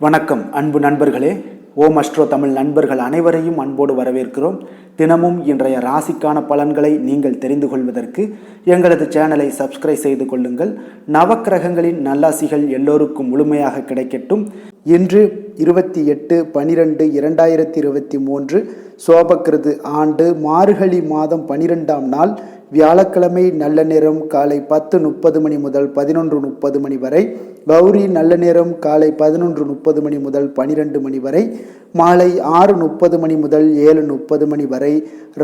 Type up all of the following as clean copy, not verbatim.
வணக்கம் அன்பு நண்பர்களே. ஓம் அஸ்ட்ரோ தமிழ் நண்பர்கள் அனைவரையும் அன்போடு வரவேற்கிறோம். தினமும் இன்றைய ராசிக்கான பலன்களை நீங்கள் தெரிந்து கொள்வதற்கு எங்களது சேனலை சப்ஸ்கிரைப் செய்து கொள்ளுங்கள். நவக்கிரகங்களின் நல்லாசிகள் எல்லோருக்கும் முழுமையாக கிடைக்கட்டும். இன்று 28/12/2023 சோபக்கிருது ஆண்டு மார்கழி மாதம் 12ஆம் நாள் வியாழக்கிழமை. நல்ல நேரம் காலை 10:30 மணி முதல் 11:30 மணி வரை. கௌரி நல்ல நேரம் காலை 11:30 மணி முதல் 12 மணி வரை. மாலை 6:30 மணி முதல் 7:30 மணி வரை.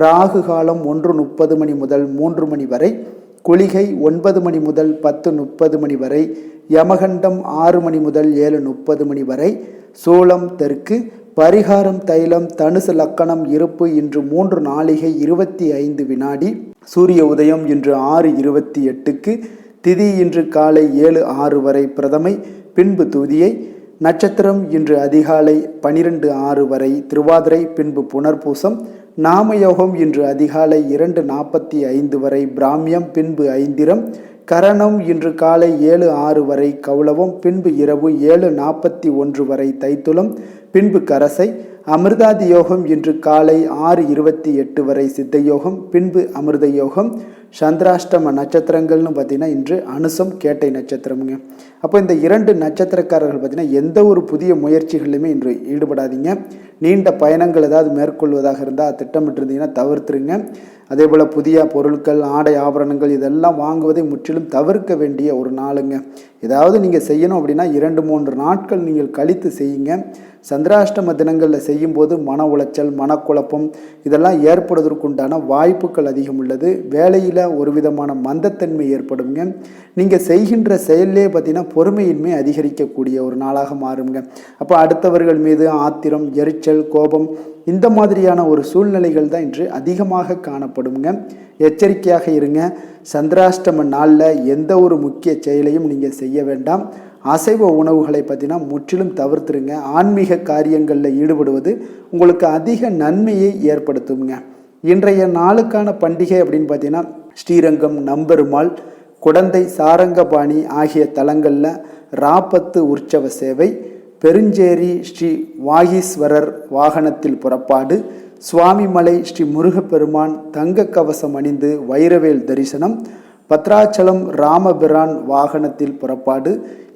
ராகு காலம் 1:30 மணி முதல் 3 மணி வரை. குளிகை 9 மணி முதல் 10:30 மணி வரை. யமகண்டம் 6 மணி முதல் 7:30 மணி வரை. சூலம் தெற்கு. பரிகாரம் தைலம். தனுசு லக்கணம் இருப்பு இன்று 3 நாழிகை 25 வினாடி. சூரிய உதயம் இன்று 6:28க்கு. திதி இன்று காலை 7:06 வரை பிரதமை, பின்பு துதியை. நட்சத்திரம் இன்று அதிகாலை 12:06 வரை திருவாதிரை, பின்பு புனர்பூசம். நாமயோகம் இன்று அதிகாலை 2:45 வரை பிராமியம், பின்பு ஐந்திரம். கரணம் இன்று காலை 7:06 வரை கௌளவம், பின்பு இரவு 7:41 வரை தைத்துளம், பின்பு கரசை. அமிர்தாதி யோகம் இன்று காலை 6:28 வரை சித்தயோகம், பின்பு அமிர்த யோகம். சந்திராஷ்டம நட்சத்திரங்கள்னு பார்த்தீங்கன்னா இன்று அனுசம் கேட்டை நட்சத்திரமுங்க. அப்போ இந்த 2 நட்சத்திரக்காரர்கள் பார்த்தீங்கன்னா எந்த ஒரு புதிய முயற்சிகளிலுமே இன்று ஈடுபடாதீங்க. நீண்ட பயணங்கள் ஏதாவது மேற்கொள்வதாக இருந்தால் திட்டமிட்டிருந்தீங்கன்னா தவிர்த்துருங்க. அதே போல் புதிய பொருட்கள், ஆடை ஆபரணங்கள் இதெல்லாம் வாங்குவதை முற்றிலும் தவிர்க்க வேண்டிய ஒரு நாளுங்க. ஏதாவது நீங்கள் செய்யணும் அப்படின்னா 2-3 நாட்கள் நீங்கள் கழித்து செய்யுங்க. சந்திராஷ்டம தினங்களில் செய்யும்போது மன உளைச்சல், மனக்குழப்பம் இதெல்லாம் ஏற்படுவதற்குண்டான வாய்ப்புகள் அதிகம் உள்ளது. வேலையில் ஒரு விதமான மந்தத்தன்மை ஏற்படுங்க. நீங்கள் செய்கின்ற செயல்லே பார்த்தீங்கன்னா பொறுமையின்மை அதிகரிக்கக்கூடிய ஒரு நாளாக மாறுங்க. அப்போ அடுத்தவர்கள் மீது ஆத்திரம், எரிச்சல், கோபம் இந்த மாதிரியான ஒரு சூழ்நிலைகள் தான் இன்று அதிகமாக காணப்படுங்க. எச்சரிக்கையாக இருங்க. சந்திராஷ்டம நாளில் எந்த ஒரு முக்கிய செயலையும் நீங்கள் செய்ய வேண்டாம். அசைவ உணவுகளை பார்த்தீங்கன்னா முற்றிலும் தவிர்த்துருங்க. ஆன்மீக காரியங்களில் ஈடுபடுவது உங்களுக்கு அதிக நன்மையை ஏற்படுத்துங்க. இன்றைய நாளுக்கான பண்டிகை அப்படின்னு பார்த்தீங்கன்னா ஸ்ரீரங்கம் நம்பெருமாள், குடந்தை சாரங்கபாணி ஆகிய தலங்களில் ராப்பத்து உற்சவ சேவை, பெருஞ்சேரி ஸ்ரீ வாகீஸ்வரர் வாகனத்தில் புறப்பாடு, சுவாமிமலை ஸ்ரீ முருகப்பெருமான் தங்க கவசம் அணிந்து வைரவேல் தரிசனம், பத்ராச்சலம் ராமபிரான் வாகனத்தில் புறப்பாடு.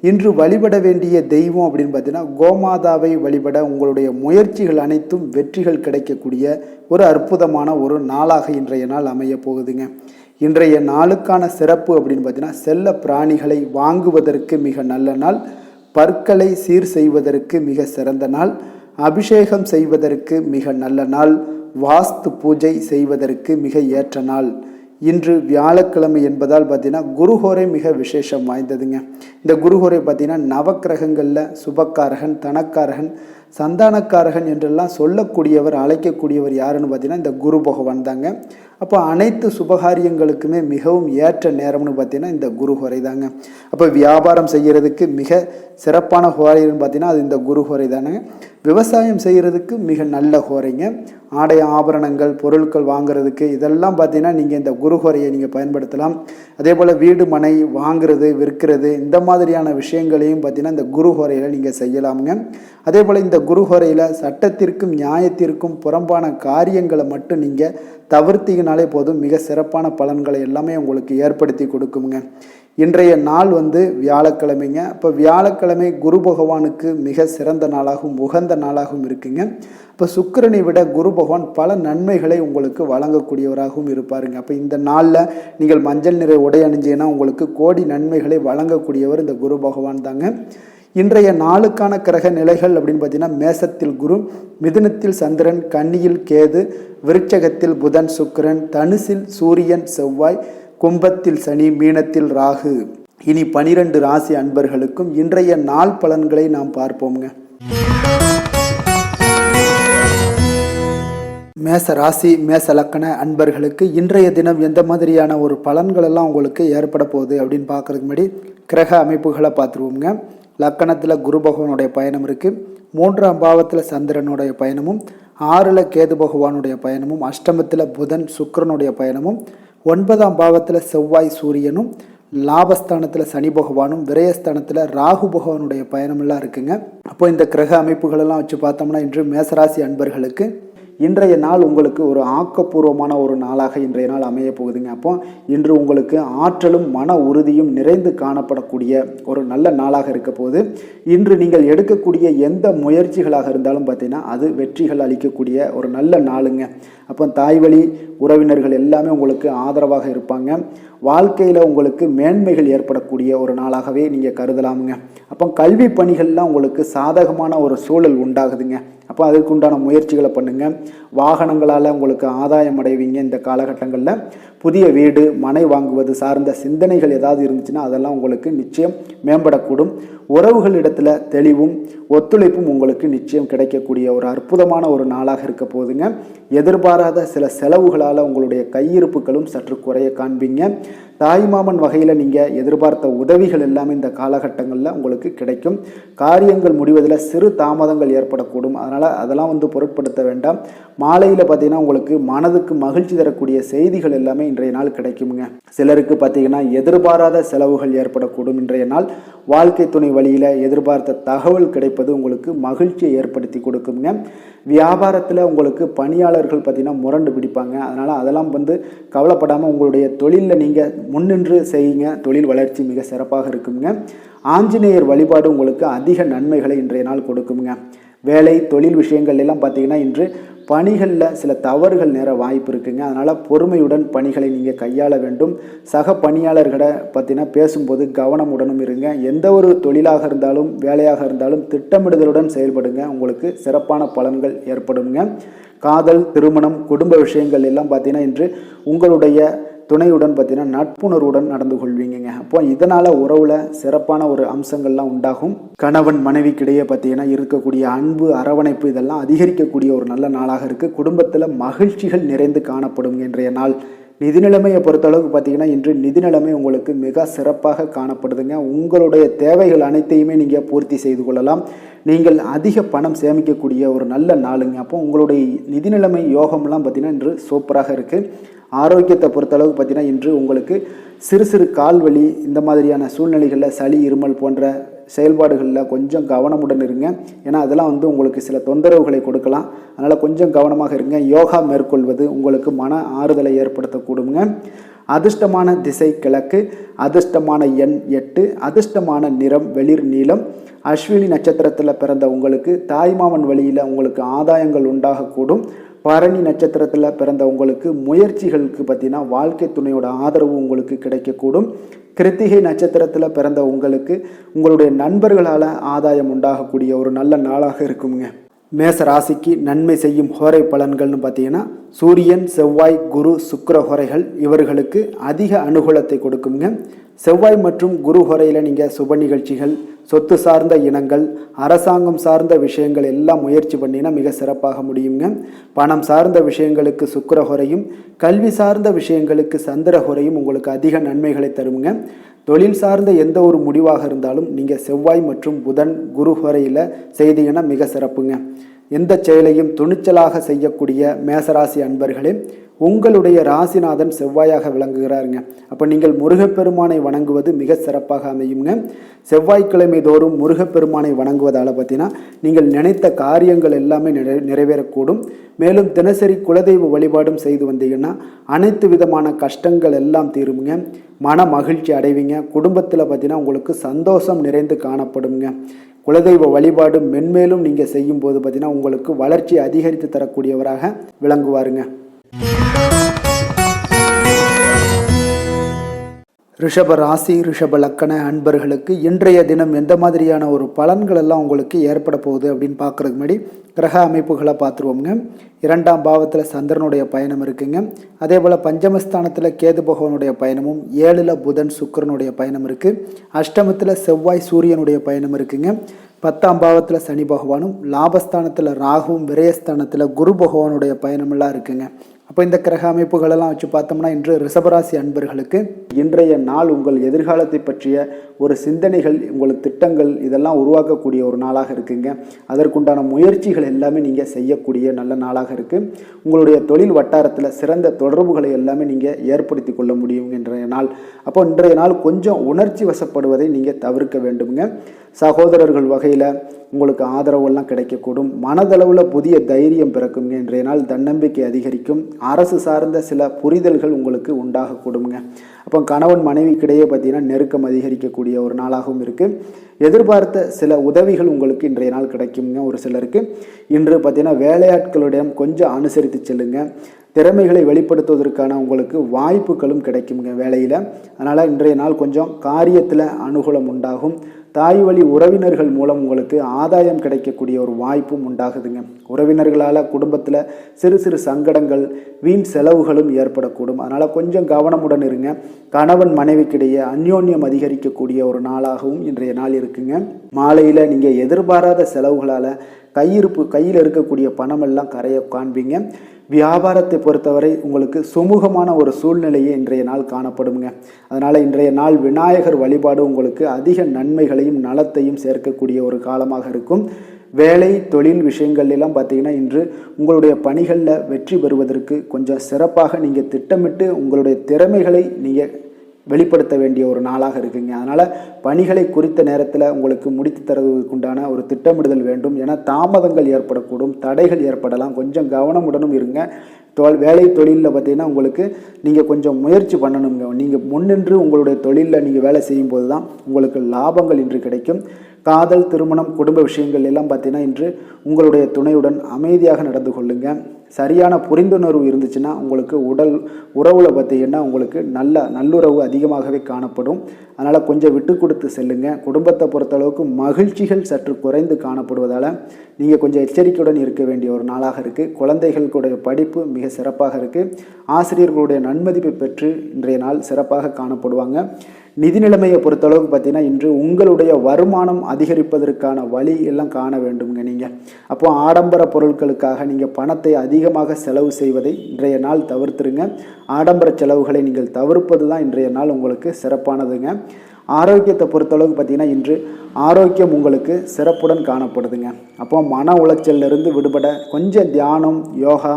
இன்று வழிபட வேண்டிய தெய்வம் அப்படின்னு பார்த்தீங்கன்னா கோமாதாவை வழிபட உங்களுடைய முயற்சிகள் அனைத்தும் வெற்றிகள் கிடைக்கக்கூடிய ஒரு அற்புதமான ஒரு நாளாக இன்றைய நாள் அமைய போகுதுங்க. இன்றைய நாளுக்கான சிறப்பு அப்படின்னு பார்த்தீங்கன்னா செல்ல பிராணிகளை வாங்குவதற்கு மிக நல்ல நாள், பற்களை சீர் செய்வதற்கு மிக சிறந்த நாள், அபிஷேகம் செய்வதற்கு மிக நல்ல நாள், வாஸ்து பூஜை செய்வதற்கு மிக ஏற்ற நாள். இன்று வியாழக்கிழமை என்பதால் பார்த்தீங்கன்னா குருஹோரை மிக விசேஷம் வாய்ந்ததுங்க. இந்த குருஹோரை பார்த்தீங்கன்னா நவக்கிரகங்களில் சுபக்காரகன், தனக்காரகன், சந்தானக்காரகன் என்றெல்லாம் சொல்லக்கூடியவர், அழைக்கக்கூடியவர் யாருன்னு பார்த்தீங்கன்னா இந்த குரு பகவான் தாங்க. அப்போ அனைத்து சுபகாரியங்களுக்குமே மிகவும் ஏற்ற நேரம்னு பார்த்தீங்கன்னா இந்த குரு ஹோரை தாங்க. அப்போ வியாபாரம் செய்கிறதுக்கு மிக சிறப்பான ஹோரைன்னு பார்த்தீங்கன்னா அது இந்த குரு ஹோரை தானேங்க. விவசாயம் செய்கிறதுக்கு மிக நல்ல ஹோரைங்க. ஆடை ஆபரணங்கள், பொருட்கள் வாங்குறதுக்கு இதெல்லாம் பார்த்தீங்கன்னா நீங்கள் இந்த குரு ஹோரையை நீங்கள் பயன்படுத்தலாம். அதே போல் வீடு மனை வாங்குறது, விற்கிறது இந்த மாதிரியான விஷயங்களையும் பார்த்தீங்கன்னா இந்த குரு ஹோரையில் நீங்கள் செய்யலாமுங்க. அதே போல் இந்த குரு ஹோரையில் சட்டத்திற்கும் நியாயத்திற்கும் புறம்பான காரியங்களை மட்டும் நீங்கள் தவிர்த்தீங்கனாலே போதும், மிக சிறப்பான பலன்களை எல்லாமே உங்களுக்கு ஏற்படுத்தி கொடுக்குங்க. இன்றைய நாள் வியாழக்கிழமைங்க. இப்போ வியாழக்கிழமை குரு பகவானுக்கு மிக சிறந்த நாளாகவும் உகந்த நாளாகவும் இருக்குங்க. இப்போ சுக்கிரனை விட குரு பகவான் பல நன்மைகளை உங்களுக்கு வழங்கக்கூடியவராகவும் இருப்பாருங்க. அப்போ இந்த நாளில் நீங்கள் மஞ்சள் நிற உடை அணிஞ்சீங்கன்னா உங்களுக்கு கோடி நன்மைகளை வழங்கக்கூடியவர் இந்த குரு பகவான் தாங்க. இன்றைய நாளுக்கான கிரக நிலைகள் அப்படின்னு பார்த்தீங்கன்னா மேசத்தில் குரு, மிதுனத்தில் சந்திரன், கன்னியில் கேது, விருச்சகத்தில் புதன் சுக்கிரன், தனுசில் சூரியன் செவ்வாய், கும்பத்தில் சனி, மீனத்தில் ராகு. இனி 12 ராசி அன்பர்களுக்கும் இன்றைய நாள் பலன்களை நாம் பார்ப்போம்ங்க. மேச ராசி, மேச லக்கண அன்பர்களுக்கு இன்றைய தினம் எந்த மாதிரியான ஒரு பலன்கள் எல்லாம் உங்களுக்கு ஏற்பட போகுது அப்படின்னு பார்க்கறதுக்கு முன்னாடி கிரக அமைப்புகளை பார்த்துருவோங்க. லக்கணத்தில் குரு பகவானுடைய பயணம் இருக்குது. 3ஆம் பாவத்தில் சந்திரனுடைய பயணமும், 6ல் கேது பகவானுடைய பயணமும், அஷ்டமத்தில் புதன் சுக்கிரனுடைய பயணமும், 9ஆம் பாவத்தில் செவ்வாய் சூரியனும், லாபஸ்தானத்தில் சனி பகவானும் விரயஸ்தானத்தில் ராகு பகவானுடைய பயணமெல்லாம் இருக்குங்க. அப்போ இந்த கிரக அமைப்புகளெல்லாம் வச்சு பார்த்தோம்னா இன்று மேசராசி அன்பர்களுக்கு இன்றைய நாள் உங்களுக்கு ஒரு ஆக்கப்பூர்வமான ஒரு நாளாக இன்றைய நாள் அமைய போகுதுங்க. அப்போ இன்று உங்களுக்கு ஆற்றலும் மன உறுதியும் நிறைந்து காணப்படக்கூடிய ஒரு நல்ல நாளாக இருக்க போகுது. இன்று நீங்கள் எடுக்கக்கூடிய எந்த முயற்சிகளாக இருந்தாலும் பார்த்தீங்கன்னா அது வெற்றிகள் அளிக்கக்கூடிய ஒரு நல்ல நாளுங்க. அப்போ தாய் வழி உறவினர்கள் எல்லாமே உங்களுக்கு ஆதரவாக இருப்பாங்க. வாழ்க்கையில் உங்களுக்கு மேன்மைகள் ஏற்படக்கூடிய ஒரு நாளாகவே நீங்கள் கருதலாமுங்க. அப்போ கல்வி பணிகள்லாம் உங்களுக்கு சாதகமான ஒரு சூழல் உண்டாகுதுங்க. அப்போ அதுக்குண்டான முயற்சிகளை பண்ணுங்கள். வாகனங்களால் உங்களுக்கு ஆதாயம் அடைவீங்க. இந்த காலகட்டங்களில் புதிய வீடு மனை வாங்குவது சார்ந்த சிந்தனைகள் ஏதாவது இருந்துச்சுன்னா அதெல்லாம் உங்களுக்கு நிச்சயம் மேம்படக்கூடும். உறவுகளிடத்தில் தெளிவும் ஒத்துழைப்பும் உங்களுக்கு நிச்சயம் கிடைக்கக்கூடிய ஒரு அற்புதமான ஒரு நாளாக இருக்க போகுதுங்க. எதிர்பாராத சில செலவுகளால் உங்களுடைய கையிருப்புகளும் சற்று குறைய காண்பீங்க. தாய்மாமன் வகையில் நீங்கள் எதிர்பார்த்த உதவிகள் எல்லாமே இந்த காலகட்டங்களில் உங்களுக்கு கிடைக்கும். காரியங்கள் முடிவதில் சிறு தாமதங்கள் ஏற்படக்கூடும். அதெல்லாம் பொருட்படுத்த வேண்டாம். மாலையில் பார்த்தீங்கன்னா உங்களுக்கு மனதுக்கு மகிழ்ச்சி தரக்கூடிய செய்திகள் எல்லாமே இன்றைய நாள் கிடைக்குங்க. சிலருக்கு பார்த்தீங்கன்னா எதிர்பாராத செலவுகள் ஏற்படக்கூடும். இன்றைய நாள் வாழ்க்கை துணை வழியில் எதிர்பார்த்த தகவல் கிடைப்பது உங்களுக்கு மகிழ்ச்சியை ஏற்படுத்தி கொடுக்குங்க. வியாபாரத்தில் உங்களுக்கு பணியாளர்கள் பார்த்தீங்கன்னா முரண்டு பிடிப்பாங்க. அதெல்லாம் கவலைப்படாமல் உங்களுடைய தொழிலில் நீங்கள் முன்னின்று செய்யுங்க. தொழில் வளர்ச்சி மிக சிறப்பாக இருக்குங்க. ஆஞ்சநேயர் வழிபாடு உங்களுக்கு அதிக நன்மைகளை இன்றைய நாள் கொடுக்குங்க. வேலை தொழில் விஷயங்கள் எல்லாம் பார்த்தீங்கன்னா இன்று பணிகளில் சில தவறுகள் நேர வாய்ப்பு இருக்குங்க. அதனால் பொறுமையுடன் பணிகளை நீங்கள் கையாள வேண்டும். சக பணியாளர்களை பார்த்தீங்கன்னா பேசும்போது கவனமுடனும் இருங்க. எந்த ஒரு தொழிலாக இருந்தாலும் வேலையாக இருந்தாலும் திட்டமிடுதலுடன் செயல்படுங்க. உங்களுக்கு சிறப்பான பலன்கள் ஏற்படுங்க. காதல் திருமணம் குடும்ப விஷயங்கள் எல்லாம் பார்த்தீங்கன்னா இன்று உங்களுடைய துணையுடன் பார்த்தீங்கன்னா நட்புணர்வுடன் நடந்து கொள்வீங்க. அப்போ இதனால் உறவில் சிறப்பான ஒரு அம்சங்கள்லாம் உண்டாகும். கணவன் மனைவிக்கிடையே பார்த்தீங்கன்னா இருக்கக்கூடிய அன்பு அரவணைப்பு இதெல்லாம் அதிகரிக்கக்கூடிய ஒரு நல்ல நாளாக இருக்குது. குடும்பத்தில் மகிழ்ச்சிகள் நிறைந்து காணப்படும் இன்றைய நாள். நிதி நிலைமையை பொறுத்தளவுக்கு பார்த்தீங்கன்னா இன்று நிதி நிலைமை உங்களுக்கு மிக சிறப்பாக காணப்படுதுங்க. உங்களுடைய தேவைகள் அனைத்தையுமே நீங்கள் பூர்த்தி செய்து கொள்ளலாம். நீங்கள் அதிக பணம் சேமிக்கக்கூடிய ஒரு நல்ல நாளுங்க. அப்போ உங்களுடைய நிதி நிலைமை யோகம்லாம் பார்த்தீங்கன்னா இன்று சூப்பராக இருக்குது. ஆரோக்கியத்தை பொறுத்தளவுக்கு பார்த்தீங்கன்னா இன்று உங்களுக்கு சிறு சிறு கால்வலி இந்த மாதிரியான சூழ்நிலைகளில் சளி இருமல் போன்ற செயல்பாடுகளில் கொஞ்சம் கவனமுடன் இருங்க. ஏன்னா அதெல்லாம் உங்களுக்கு சில தொந்தரவுகளை கொடுக்கலாம். அதனால் கொஞ்சம் கவனமாக இருங்க. யோகா மேற்கொள்வது உங்களுக்கு மன ஆறுதலை ஏற்படுத்தக்கூடுங்க. அதிர்ஷ்டமான திசை கிழக்கு, அதிர்ஷ்டமான எண் 8, அதிர்ஷ்டமான நிறம் வெளிர் நீலம். அஸ்வினி நட்சத்திரத்தில் பிறந்த உங்களுக்கு தாய்மாமன் வழியில் உங்களுக்கு ஆதாயங்கள் உண்டாகக்கூடும். பரணி நட்சத்திரத்தில் பிறந்த உங்களுக்கு முயற்சிகளுக்கு பார்த்தீங்கன்னா வாழ்க்கை துணையோட ஆதரவு உங்களுக்கு கிடைக்கக்கூடும். கிருத்திகை நட்சத்திரத்தில் பிறந்த உங்களுக்கு உங்களுடைய நண்பர்களால் ஆதாயம் உண்டாகக்கூடிய ஒரு நல்ல நாளாக இருக்குங்க. மேச ராசிக்கு நன்மை செய்யும் ஹோரை பலன்கள்னு பார்த்தீங்கன்னா சூரியன் செவ்வாய் குரு சுக்கிர ஹோரைகள் இவர்களுக்கு அதிக அனுகூலத்தை கொடுக்குங்க. செவ்வாய் மற்றும் குரு ஹோரையில் நீங்கள் சுப நிகழ்ச்சிகள் சொத்து சார்ந்த இனங்கள் அரசாங்கம் சார்ந்த விஷயங்கள் எல்லாம் முயற்சி பண்ணினா மிக சிறப்பாக முடியுங்க. பணம் சார்ந்த விஷயங்களுக்கு சுக்கிர ஹோரையும் கல்வி சார்ந்த விஷயங்களுக்கு சந்திர ஹோரையும் உங்களுக்கு அதிக நன்மைகளை தருங்க. தொழில் சார்ந்த எந்த ஒரு முடிவாக இருந்தாலும் நீங்கள் செவ்வாய் மற்றும் புதன் குரு ஹோரையில் செய்தீங்கன்னா மிக சிறப்புங்க. எந்த செயலையும் துணிச்சலாக செய்யக்கூடிய மேசராசி அன்பர்களே, உங்களுடைய ராசிநாதன் செவ்வாயாக விளங்குகிறாருங்க. அப்போ நீங்கள் முருகப்பெருமானை வணங்குவது மிக சிறப்பாக அமையுங்க. செவ்வாய்க்கிழமை தோறும் முருகப்பெருமானை வணங்குவதால் பார்த்தீங்கன்னா நீங்கள் நினைத்த காரியங்கள் எல்லாமே நிறைவேறக்கூடும். மேலும் தினசரி குலதெய்வ வழிபாடும் செய்து வந்தீங்கன்னா அனைத்து விதமான கஷ்டங்கள் எல்லாம் தீருங்க. மன மகிழ்ச்சி அடைவீங்க. குடும்பத்தில் பார்த்தீங்கன்னா உங்களுக்கு சந்தோஷம் நிறைந்து காணப்படுங்க. குலதெய்வ வழிபாடு மென்மேலும் நீங்கள் செய்யும்போது பார்த்தீங்கன்னா உங்களுக்கு வளர்ச்சி அதிகரித்து தரக்கூடியவராக விளங்குவாருங்க. ரிஷப ராசி ரிஷப லக்கண அன்பர்களுக்கு இன்றைய தினம் எந்த மாதிரியான ஒரு பலன்கள் எல்லாம் உங்களுக்கு ஏற்பட போகுது அப்படின்னு பார்க்குறதுக்கு முன்னாடி கிரக அமைப்புகளை பார்த்துருவோங்க. 2ஆம் பாவத்தில் சந்திரனுடைய பயணம் இருக்குங்க. அதே போல் பஞ்சமஸ்தானத்தில் கேது பகவானுடைய பயணமும் 7ல் புதன் சுக்கிரனுடைய பயணம் இருக்குது. அஷ்டமத்தில் செவ்வாய் சூரியனுடைய பயணம் இருக்குங்க. 10ஆம் பாவத்தில் சனி பகவானும் லாபஸ்தானத்தில் ராகுவும் விரயஸ்தானத்தில் குரு பகவானுடைய பயணமெல்லாம் இருக்குங்க. அப்போ இந்த கிரக அமைப்புகளெல்லாம் வச்சு பார்த்தோம்னா இன்று ரிஷபராசி அன்பர்களுக்கு இன்றைய நாள் உங்கள் எதிர்காலத்தை பற்றிய ஒரு சிந்தனைகள், உங்களுக்கு திட்டங்கள் இதெல்லாம் உருவாக்கக்கூடிய ஒரு நாளாக இருக்குங்க. அதற்குண்டான முயற்சிகள் எல்லாமே நீங்கள் செய்யக்கூடிய நல்ல நாளாக இருக்குது. உங்களுடைய தொழில் வட்டாரத்தில் சிறந்த தொடர்புகளை எல்லாமே நீங்கள் ஏற்படுத்தி கொள்ள முடியும் இன்றைய நாள். அப்போ இன்றைய நாள் கொஞ்சம் உணர்ச்சி வசப்படுவதை நீங்கள் தவிர்க்க வேண்டுங்க. சகோதரர்கள் வகையில் உங்களுக்கு ஆதரவெல்லாம் கிடைக்கக்கூடும். மனதளவில் புதிய தைரியம் பிறக்குங்க. இன்றைய நாள் தன்னம்பிக்கை அதிகரிக்கும். அரசு சார்ந்த சில புரிதல்கள் உங்களுக்கு உண்டாகக்கூடுங்க. அப்போ கணவன் மனைவிக்கிடையே பார்த்தீங்கன்னா நெருக்கம் அதிகரிக்கக்கூடிய ஒரு நாளாகவும் இருக்குது. எதிர்பார்த்த சில உதவிகள் உங்களுக்கு இன்றைய நாள் கிடைக்குங்க. ஒரு சிலருக்கு இன்று பார்த்தீங்கன்னா வேலையாட்களிடம் கொஞ்சம் அனுசரித்து செல்லுங்க. திறமைகளை வெளிப்படுத்துவதற்கான உங்களுக்கு வாய்ப்புகளும் கிடைக்குங்க வேலையில். அதனால் இன்றைய நாள் கொஞ்சம் காரியத்தில் அனுகூலம் உண்டாகும். தாய் வழி உறவினர்கள் மூலம் உங்களுக்கு ஆதாயம் கிடைக்கக்கூடிய ஒரு வாய்ப்பும் உண்டாகுதுங்க. உறவினர்களால் குடும்பத்தில் சிறு சிறு சங்கடங்கள், வீண் செலவுகளும் ஏற்படக்கூடும். அதனால் கொஞ்சம் கவனமுடன் இருங்க. கணவன் மனைவிக்கிடையே அந்யோன்யம் அதிகரிக்கக்கூடிய ஒரு நாளாகவும் இன்றைய நாள் இருக்குங்க. மாலையில் நீங்கள் எதிர்பாராத செலவுகளால் கையில் இருக்கக்கூடிய பணமெல்லாம் கரைய காண்பீங்க. வியாபாரத்தை பொறுத்தவரை உங்களுக்கு சுமூகமான ஒரு சூழ்நிலையே இன்றைய நாள் காணப்படுங்க. அதனால் இன்றைய நாள் விநாயகர் வழிபாடு உங்களுக்கு அதிக நன்மைகளையும் நலத்தையும் சேர்க்கக்கூடிய ஒரு காலமாக இருக்கும். வேலை தொழில் விஷயங்கள்லாம் பார்த்தீங்கன்னா இன்று உங்களுடைய பணிகளில் வெற்றி பெறுவதற்கு கொஞ்சம் சிறப்பாக நீங்கள் திட்டமிட்டு உங்களுடைய திறமைகளை நீங்கள் வெளிப்படுத்த வேண்டிய ஒரு நாளாக இருக்குங்க. அதனால் பணிகளை குறித்த நேரத்தில் உங்களுக்கு முடித்து தருவதற்குண்டான ஒரு திட்டமிடுதல் வேண்டும். ஏன்னா தாமதங்கள் ஏற்படக்கூடும், தடைகள் ஏற்படலாம். கொஞ்சம் கவனமுடனும் இருங்க. வேலை தொழிலில் பார்த்தீங்கன்னா உங்களுக்கு நீங்கள் கொஞ்சம் முயற்சி பண்ணணுங்க. நீங்கள் முன்னின்று உங்களுடைய தொழிலில் நீங்கள் வேலை செய்யும் போது தான் உங்களுக்கு லாபங்கள் இன்று கிடைக்கும். காதல், திருமணம், குடும்ப விஷயங்கள் எல்லாம் பார்த்தீங்கன்னா இன்று உங்களுடைய துணையுடன் அமைதியாக நடந்து கொள்ளுங்க. சரியான புரிந்துணர்வு இருந்துச்சுன்னா உங்களுக்கு உறவில் பார்த்தீங்கன்னா உங்களுக்கு நல்லுறவு அதிகமாகவே காணப்படும். அதனால் கொஞ்சம் விட்டு கொடுத்து செல்லுங்க. குடும்பத்தை பொறுத்தளவுக்கு மகிழ்ச்சிகள் சற்று குறைந்து காணப்படுவதால் நீங்கள் கொஞ்சம் எச்சரிக்கையுடன் இருக்க வேண்டிய ஒரு நாளாக இருக்குது. குழந்தைகளுடைய படிப்பு மிக சிறப்பாக இருக்குது. ஆசிரியர்களுடைய நன்மதிப்பை பெற்று இன்றைய நாள் சிறப்பாக காணப்படுவாங்க. நிதி நிலைமையை பொறுத்தளவுக்கு பார்த்தீங்கன்னா இன்று உங்களுடைய வருமானம் அதிகரிப்பதற்கான வழி எல்லாம் காண வேண்டுங்க. நீங்கள் அப்போ ஆடம்பர பொருட்களுக்காக நீங்கள் பணத்தை அதிகமாக செலவு செய்வதை இன்றைய நாள் தவிர்த்துருங்க. ஆடம்பர செலவுகளை நீங்கள் தவிர்ப்பது தான் இன்றைய நாள் உங்களுக்கு சிறப்பானதுங்க. ஆரோக்கியத்தை பொறுத்தளவுக்கு பார்த்தீங்கன்னா இன்று ஆரோக்கியம் உங்களுக்கு சிறப்புடன் காணப்படுதுங்க. அப்போ மன உளைச்சலிருந்து விடுபட கொஞ்சம் தியானம், யோகா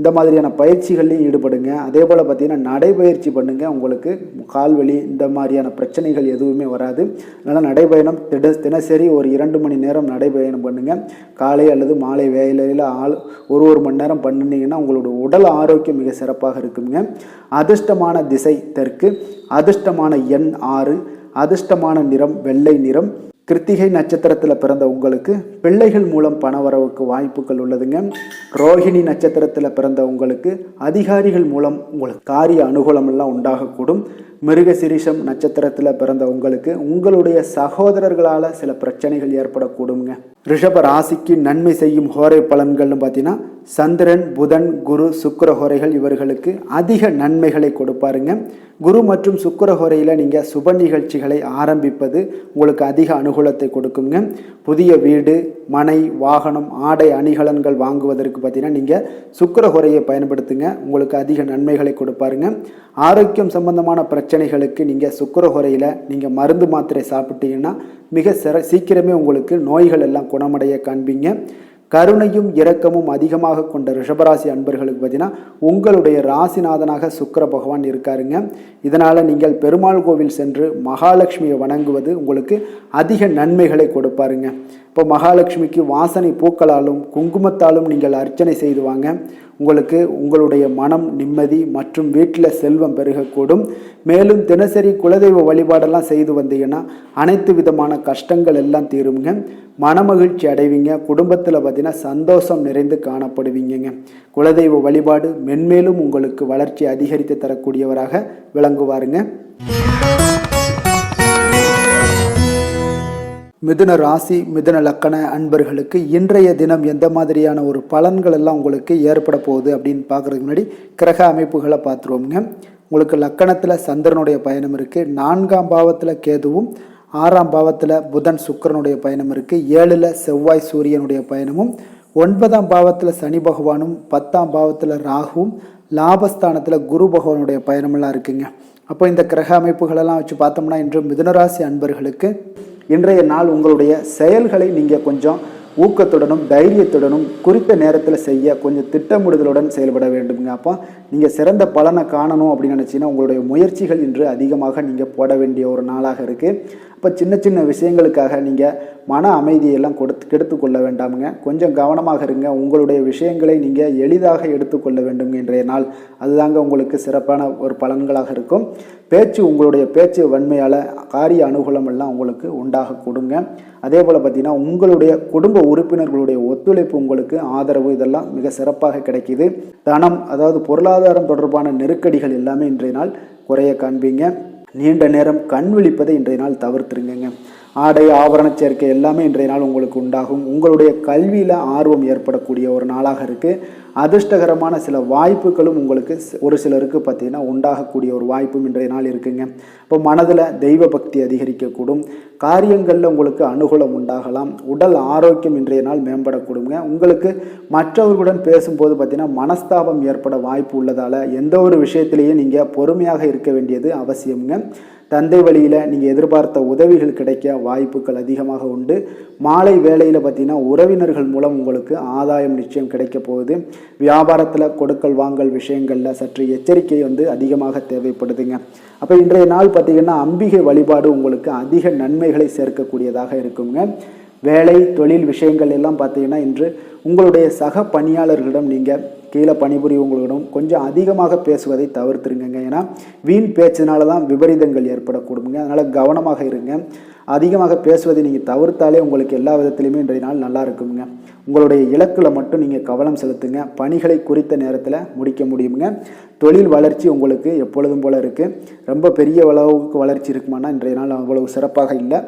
இந்த மாதிரியான பயிற்சிகள்லையும் ஈடுபடுங்க. அதே போல் பார்த்தீங்கன்னா நடைபயிற்சி பண்ணுங்கள். உங்களுக்கு கால்வலி இந்த மாதிரியான பிரச்சனைகள் எதுவுமே வராது. அதனால் நடைபயணம் தினசரி ஒரு 2 மணி நேரம் நடைபயணம் பண்ணுங்கள். காலை அல்லது மாலை வேலையில் ஒரு மணி நேரம் பண்ணினீங்கன்னா உங்களோட உடல் ஆரோக்கியம் மிக சிறப்பாக இருக்குங்க. அதிர்ஷ்டமான திசை தெற்கு, அதிர்ஷ்டமான எண் 6, அதிர்ஷ்டமான நிறம் வெள்ளை நிறம். கிருத்திகை நட்சத்திரத்தில் பிறந்த உங்களுக்கு பிள்ளைகள் மூலம் பணவரவுக்கு வாய்ப்புகள் உள்ளதுங்க. ரோஹிணி நட்சத்திரத்தில் பிறந்த உங்களுக்கு அதிகாரிகள் மூலம் உங்களுக்கு காரிய அனுகூலம் எல்லாம் உண்டாகக்கூடும். மிருகசிரீஷம் நட்சத்திரத்தில் பிறந்த உங்களுக்கு உங்களுடைய சகோதரர்களால் சில பிரச்சனைகள் ஏற்படக்கூடுங்க. ரிஷப ராசிக்கு நன்மை செய்யும் ஹோரை பலன்கள்னு பார்த்தீங்கன்னா சந்திரன், புதன், குரு, சுக்கிர ஹோரைகள் இவர்களுக்கு அதிக நன்மைகளை கொடுப்பாருங்க. குரு மற்றும் சுக்கிர ஹோரையில் நீங்கள் சுப நிகழ்ச்சிகளை ஆரம்பிப்பது உங்களுக்கு அதிக அனுகூலத்தை கொடுக்குங்க. புதிய வீடு, மனை, வாகனம், ஆடை அணிகலன்கள் வாங்குவதற்கு பார்த்தீங்கன்னா நீங்கள் சுக்கிர ஹோரையை பயன்படுத்துங்க. உங்களுக்கு அதிக நன்மைகளை கொடுப்பாருங்க. ஆரோக்கியம் சம்பந்தமான பிரச்சனைகளுக்கு நீங்கள் சுக்கிர ஹோரையில் நீங்கள் மருந்து மாத்திரை சாப்பிட்டீங்கன்னா மிக சீக்கிரமே உங்களுக்கு நோய்கள் எல்லாம் குணமடைய காண்பீங்க. கருணையும் இரக்கமும் அதிகமாக கொண்ட ரிஷபராசி அன்பர்களுக்கு பார்த்தீங்கன்னா உங்களுடைய ராசிநாதனாக சுக்கிர பகவான் இருக்காருங்க. இதனால் நீங்கள் பெருமாள் கோவில் சென்று மகாலட்சுமியை வணங்குவது உங்களுக்கு அதிக நன்மைகளை கொடுப்பாருங்க. இப்போ மகாலட்சுமிக்கு வாசனை பூக்களாலும் குங்குமத்தாலும் நீங்கள் அர்ச்சனை செய்து வாங்க. உங்களுக்கு உங்களுடைய மனம் நிம்மதி மற்றும் வீட்டில் செல்வம் பெருகக்கூடும். மேலும் தினசரி குலதெய்வ வழிபாடெல்லாம் செய்து வந்தீங்கன்னா அனைத்து விதமான கஷ்டங்கள் எல்லாம் தீருங்க. மனமகிழ்ச்சி அடைவீங்க. குடும்பத்தில் பார்த்தீங்கன்னா சந்தோஷம் நிறைந்து காணப்படுவீங்க. குலதெய்வ வழிபாடு மென்மேலும் உங்களுக்கு வளர்ச்சி அதிகரித்து தரக்கூடியவராக விளங்குவாருங்க. மிதுன ராசி, மிதுன லக்கண அன்பர்களுக்கு இன்றைய தினம் எந்த மாதிரியான ஒரு பலன்கள் எல்லாம் உங்களுக்கு ஏற்பட போகுது அப்படின்னு பார்க்குறதுக்கு முன்னாடி கிரக அமைப்புகளை பார்த்துருவோங்க. உங்களுக்கு லக்கணத்தில் சந்திரனுடைய பயணம் இருக்குது. 4ஆம் பாவத்தில் கேதுவும், 6ஆம் பாவத்தில் புதன் சுக்கிரனுடைய பயணம் இருக்குது. 7ல் செவ்வாய் சூரியனுடைய பயணமும், 9ஆம் பாவத்தில் சனி பகவானும், 10ஆம் பாவத்தில் ராகுவும், லாபஸ்தானத்தில் குரு பகவானுடைய பயணமெல்லாம் இருக்குங்க. அப்போ இந்த கிரக அமைப்புகளெல்லாம் வச்சு பார்த்தோம்னா இன்று மிதுனராசி அன்பர்களுக்கு இன்றைய நாள் உங்களுடைய செயல்களை நீங்கள் கொஞ்சம் ஊக்கத்துடனும் தைரியத்துடனும் குறித்த நேரத்தில் செய்ய கொஞ்சம் திட்டமிடுதலுடன் செயல்பட வேண்டுங்க. அப்போ நீங்கள் சிறந்த பலனை காணணும் அப்படின்னு நினச்சிங்கன்னா உங்களுடைய முயற்சிகள் இன்று அதிகமாக நீங்கள் போட வேண்டிய ஒரு நாளாக இருக்குது. அப்போ சின்ன சின்ன விஷயங்களுக்காக நீங்கள் மன அமைதியெல்லாம் கெடுத்து கொள்ள வேண்டாமுங்க. கொஞ்சம் கவனமாக இருங்க. உங்களுடைய விஷயங்களை நீங்கள் எளிதாக எடுத்துக்கொள்ள வேண்டும் இன்றைய நாள். அதுதாங்க உங்களுக்கு சிறப்பான ஒரு பலன்களாக இருக்கும். உங்களுடைய பேச்சு வன்மையால் காரிய அனுகூலம் எல்லாம் உங்களுக்கு உண்டாக கொடுங்க. அதே போல் பார்த்தீங்கன்னா உங்களுடைய குடும்ப உறுப்பினர்களுடைய ஒத்துழைப்பு உங்களுக்கு ஆதரவு இதெல்லாம் மிக சிறப்பாக கிடைக்கிது. தனம் அதாவது பொருளாதாரம் தொடர்பான நெருக்கடிகள் எல்லாமே இன்றைய நாள் குறைய காண்பீங்க. நீண்ட நேரம் கண் விழிப்பதை இன்றைய நாள் தவிர்த்துருங்க. ஆடை ஆபரண சேர்க்கை எல்லாமே இன்றைய நாள் உங்களுக்கு உண்டாகும். உங்களுடைய கல்வியில் ஆர்வம் ஏற்படக்கூடிய ஒரு நாளாக இருக்குது. அதிர்ஷ்டகரமான சில வாய்ப்புகளும் உங்களுக்கு ஒரு சிலருக்கு பார்த்திங்கன்னா உண்டாகக்கூடிய ஒரு வாய்ப்பும் இன்றைய நாள் இருக்குங்க. இப்போ மனதில் தெய்வ பக்தி அதிகரிக்கக்கூடும். காரியங்களில் உங்களுக்கு அனுகூலம் உண்டாகலாம். உடல் ஆரோக்கியம் இன்றைய நாள் மேம்படக்கூடுங்க. உங்களுக்கு மற்றவர்களுடன் பேசும்போது பார்த்திங்கன்னா மனஸ்தாபம் ஏற்பட வாய்ப்பு உள்ளதால் எந்த ஒரு விஷயத்திலேயே நீங்கள் பொறுமையாக இருக்க வேண்டியது அவசியம்ங்க. தந்தை வழியில் நீங்கள் எதிர்பார்த்த உதவிகள் கிடைக்க வாய்ப்புகள் அதிகமாக உண்டு. மாலை வேளையில் பார்த்தீங்கன்னா உறவினர்கள் மூலம் உங்களுக்கு ஆதாயம் நிச்சயம் கிடைக்க போகுது. வியாபாரத்தில் கொடுக்கல் வாங்கல் விஷயங்களில் சற்று எச்சரிக்கை அதிகமாக தேவைப்படுதுங்க. அப்போ இன்றைய நாள் பார்த்திங்கன்னா அம்பிகை வழிபாடு உங்களுக்கு அதிக நன்மைகளை சேர்க்கக்கூடியதாக இருக்குங்க. வேலை தொழில் விஷயங்கள் எல்லாம் பார்த்தீங்கன்னா இன்று உங்களுடைய சக பணியாளர்களிடம் நீங்கள் கீழே பணிபுரியவங்களிடம் கொஞ்சம் அதிகமாக பேசுவதை தவிர்த்துருங்க. ஏன்னா வீண் பேச்சினால தான் விபரீதங்கள் ஏற்படக்கூடுங்க. அதனால் கவனமாக இருங்க. அதிகமாக பேசுவதை நீங்கள் தவிர்த்தாலே உங்களுக்கு எல்லா விதத்துலையுமே இன்றைய நாள் நல்லா இருக்குங்க. உங்களுடைய இலக்கில் மட்டும் நீங்கள் கவனம் செலுத்துங்க. பணிகளை குறித்த நேரத்தில் முடிக்க முடியுங்க. தொழில் வளர்ச்சி உங்களுக்கு எப்பொழுதும் போல் இருக்குது. ரொம்ப பெரிய அளவுக்கு வளர்ச்சி இருக்குமானா இன்றைய நாள் அவ்வளவு சிறப்பாக இல்லை.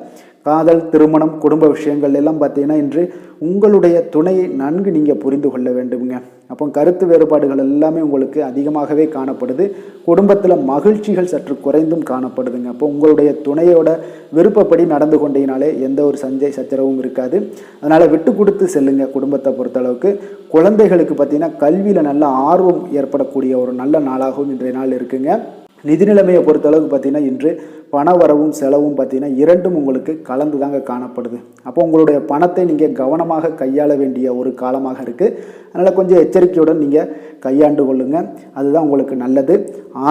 காதல் திருமணம் குடும்ப விஷயங்கள் எல்லாம் பார்த்தீங்கன்னா இன்று உங்களுடைய துணையை நன்கு நீங்கள் புரிந்து கொள்ள வேண்டுங்க. அப்போ கருத்து வேறுபாடுகள் எல்லாமே உங்களுக்கு அதிகமாகவே காணப்படுது. குடும்பத்தில் மகிழ்ச்சிகள் சற்று குறைந்தும் காணப்படுதுங்க. அப்போ உங்களுடைய துணையோட விருப்பப்படி நடந்து கொண்டீங்கனாலே எந்த ஒரு சச்சரவும் இருக்காது. அதனால் விட்டு கொடுத்து செல்லுங்க. குடும்பத்தை பொறுத்தளவுக்கு குழந்தைகளுக்கு பார்த்தீங்கன்னா கல்வியில் நல்ல ஆர்வம் ஏற்படக்கூடிய ஒரு நல்ல நாளாகவும் இன்றைய நாள் இருக்குங்க. நிதி நிலைமையை பொறுத்தளவுக்கு பார்த்தீங்கன்னா இன்று பண வரவும் செலவும் பார்த்தீங்கன்னா இரண்டும் உங்களுக்கு கலந்து தாங்க காணப்படுது. அப்போ உங்களுடைய பணத்தை நீங்கள் கவனமாக கையாள வேண்டிய ஒரு காலமாக இருக்குது. அதனால் கொஞ்சம் எச்சரிக்கையுடன் நீங்கள் கையாண்டு கொள்ளுங்க. அதுதான் உங்களுக்கு நல்லது.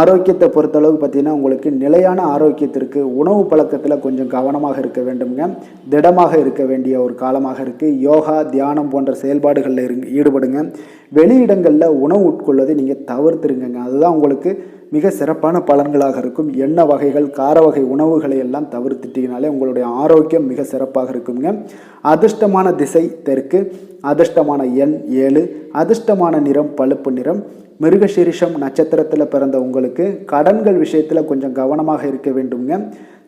ஆரோக்கியத்தை பொறுத்தளவுக்கு பார்த்தீங்கன்னா உங்களுக்கு நிலையான ஆரோக்கியத்திற்கு உணவு பழக்கத்தில் கொஞ்சம் கவனமாக இருக்க வேண்டுங்க. திடமாக இருக்க வேண்டிய ஒரு காலமாக இருக்குது. யோகா தியானம் போன்ற செயல்பாடுகளில் ஈடுபடுங்க. வெளியிடங்களில் உணவு உட்கொள்வதை நீங்கள் தவிர்த்துருங்க. அதுதான் உங்களுக்கு மிக சிறப்பான பலன்களாக இருக்கும். எண்ணெய் வகைகள் கார வகை உணவுகளை எல்லாம் தவிர்த்துட்டீங்கனாலே உங்களுடைய ஆரோக்கியம் மிக சிறப்பாக இருக்குங்க. அதிர்ஷ்டமான திசை தெற்கு, அதிர்ஷ்டமான எண் 7, அதிர்ஷ்டமான நிறம் பழுப்பு நிறம். மிருகசீரிஷம் நட்சத்திரத்தில் பிறந்த உங்களுக்கு கடன்கள் விஷயத்தில் கொஞ்சம் கவனமாக இருக்க வேண்டுங்க.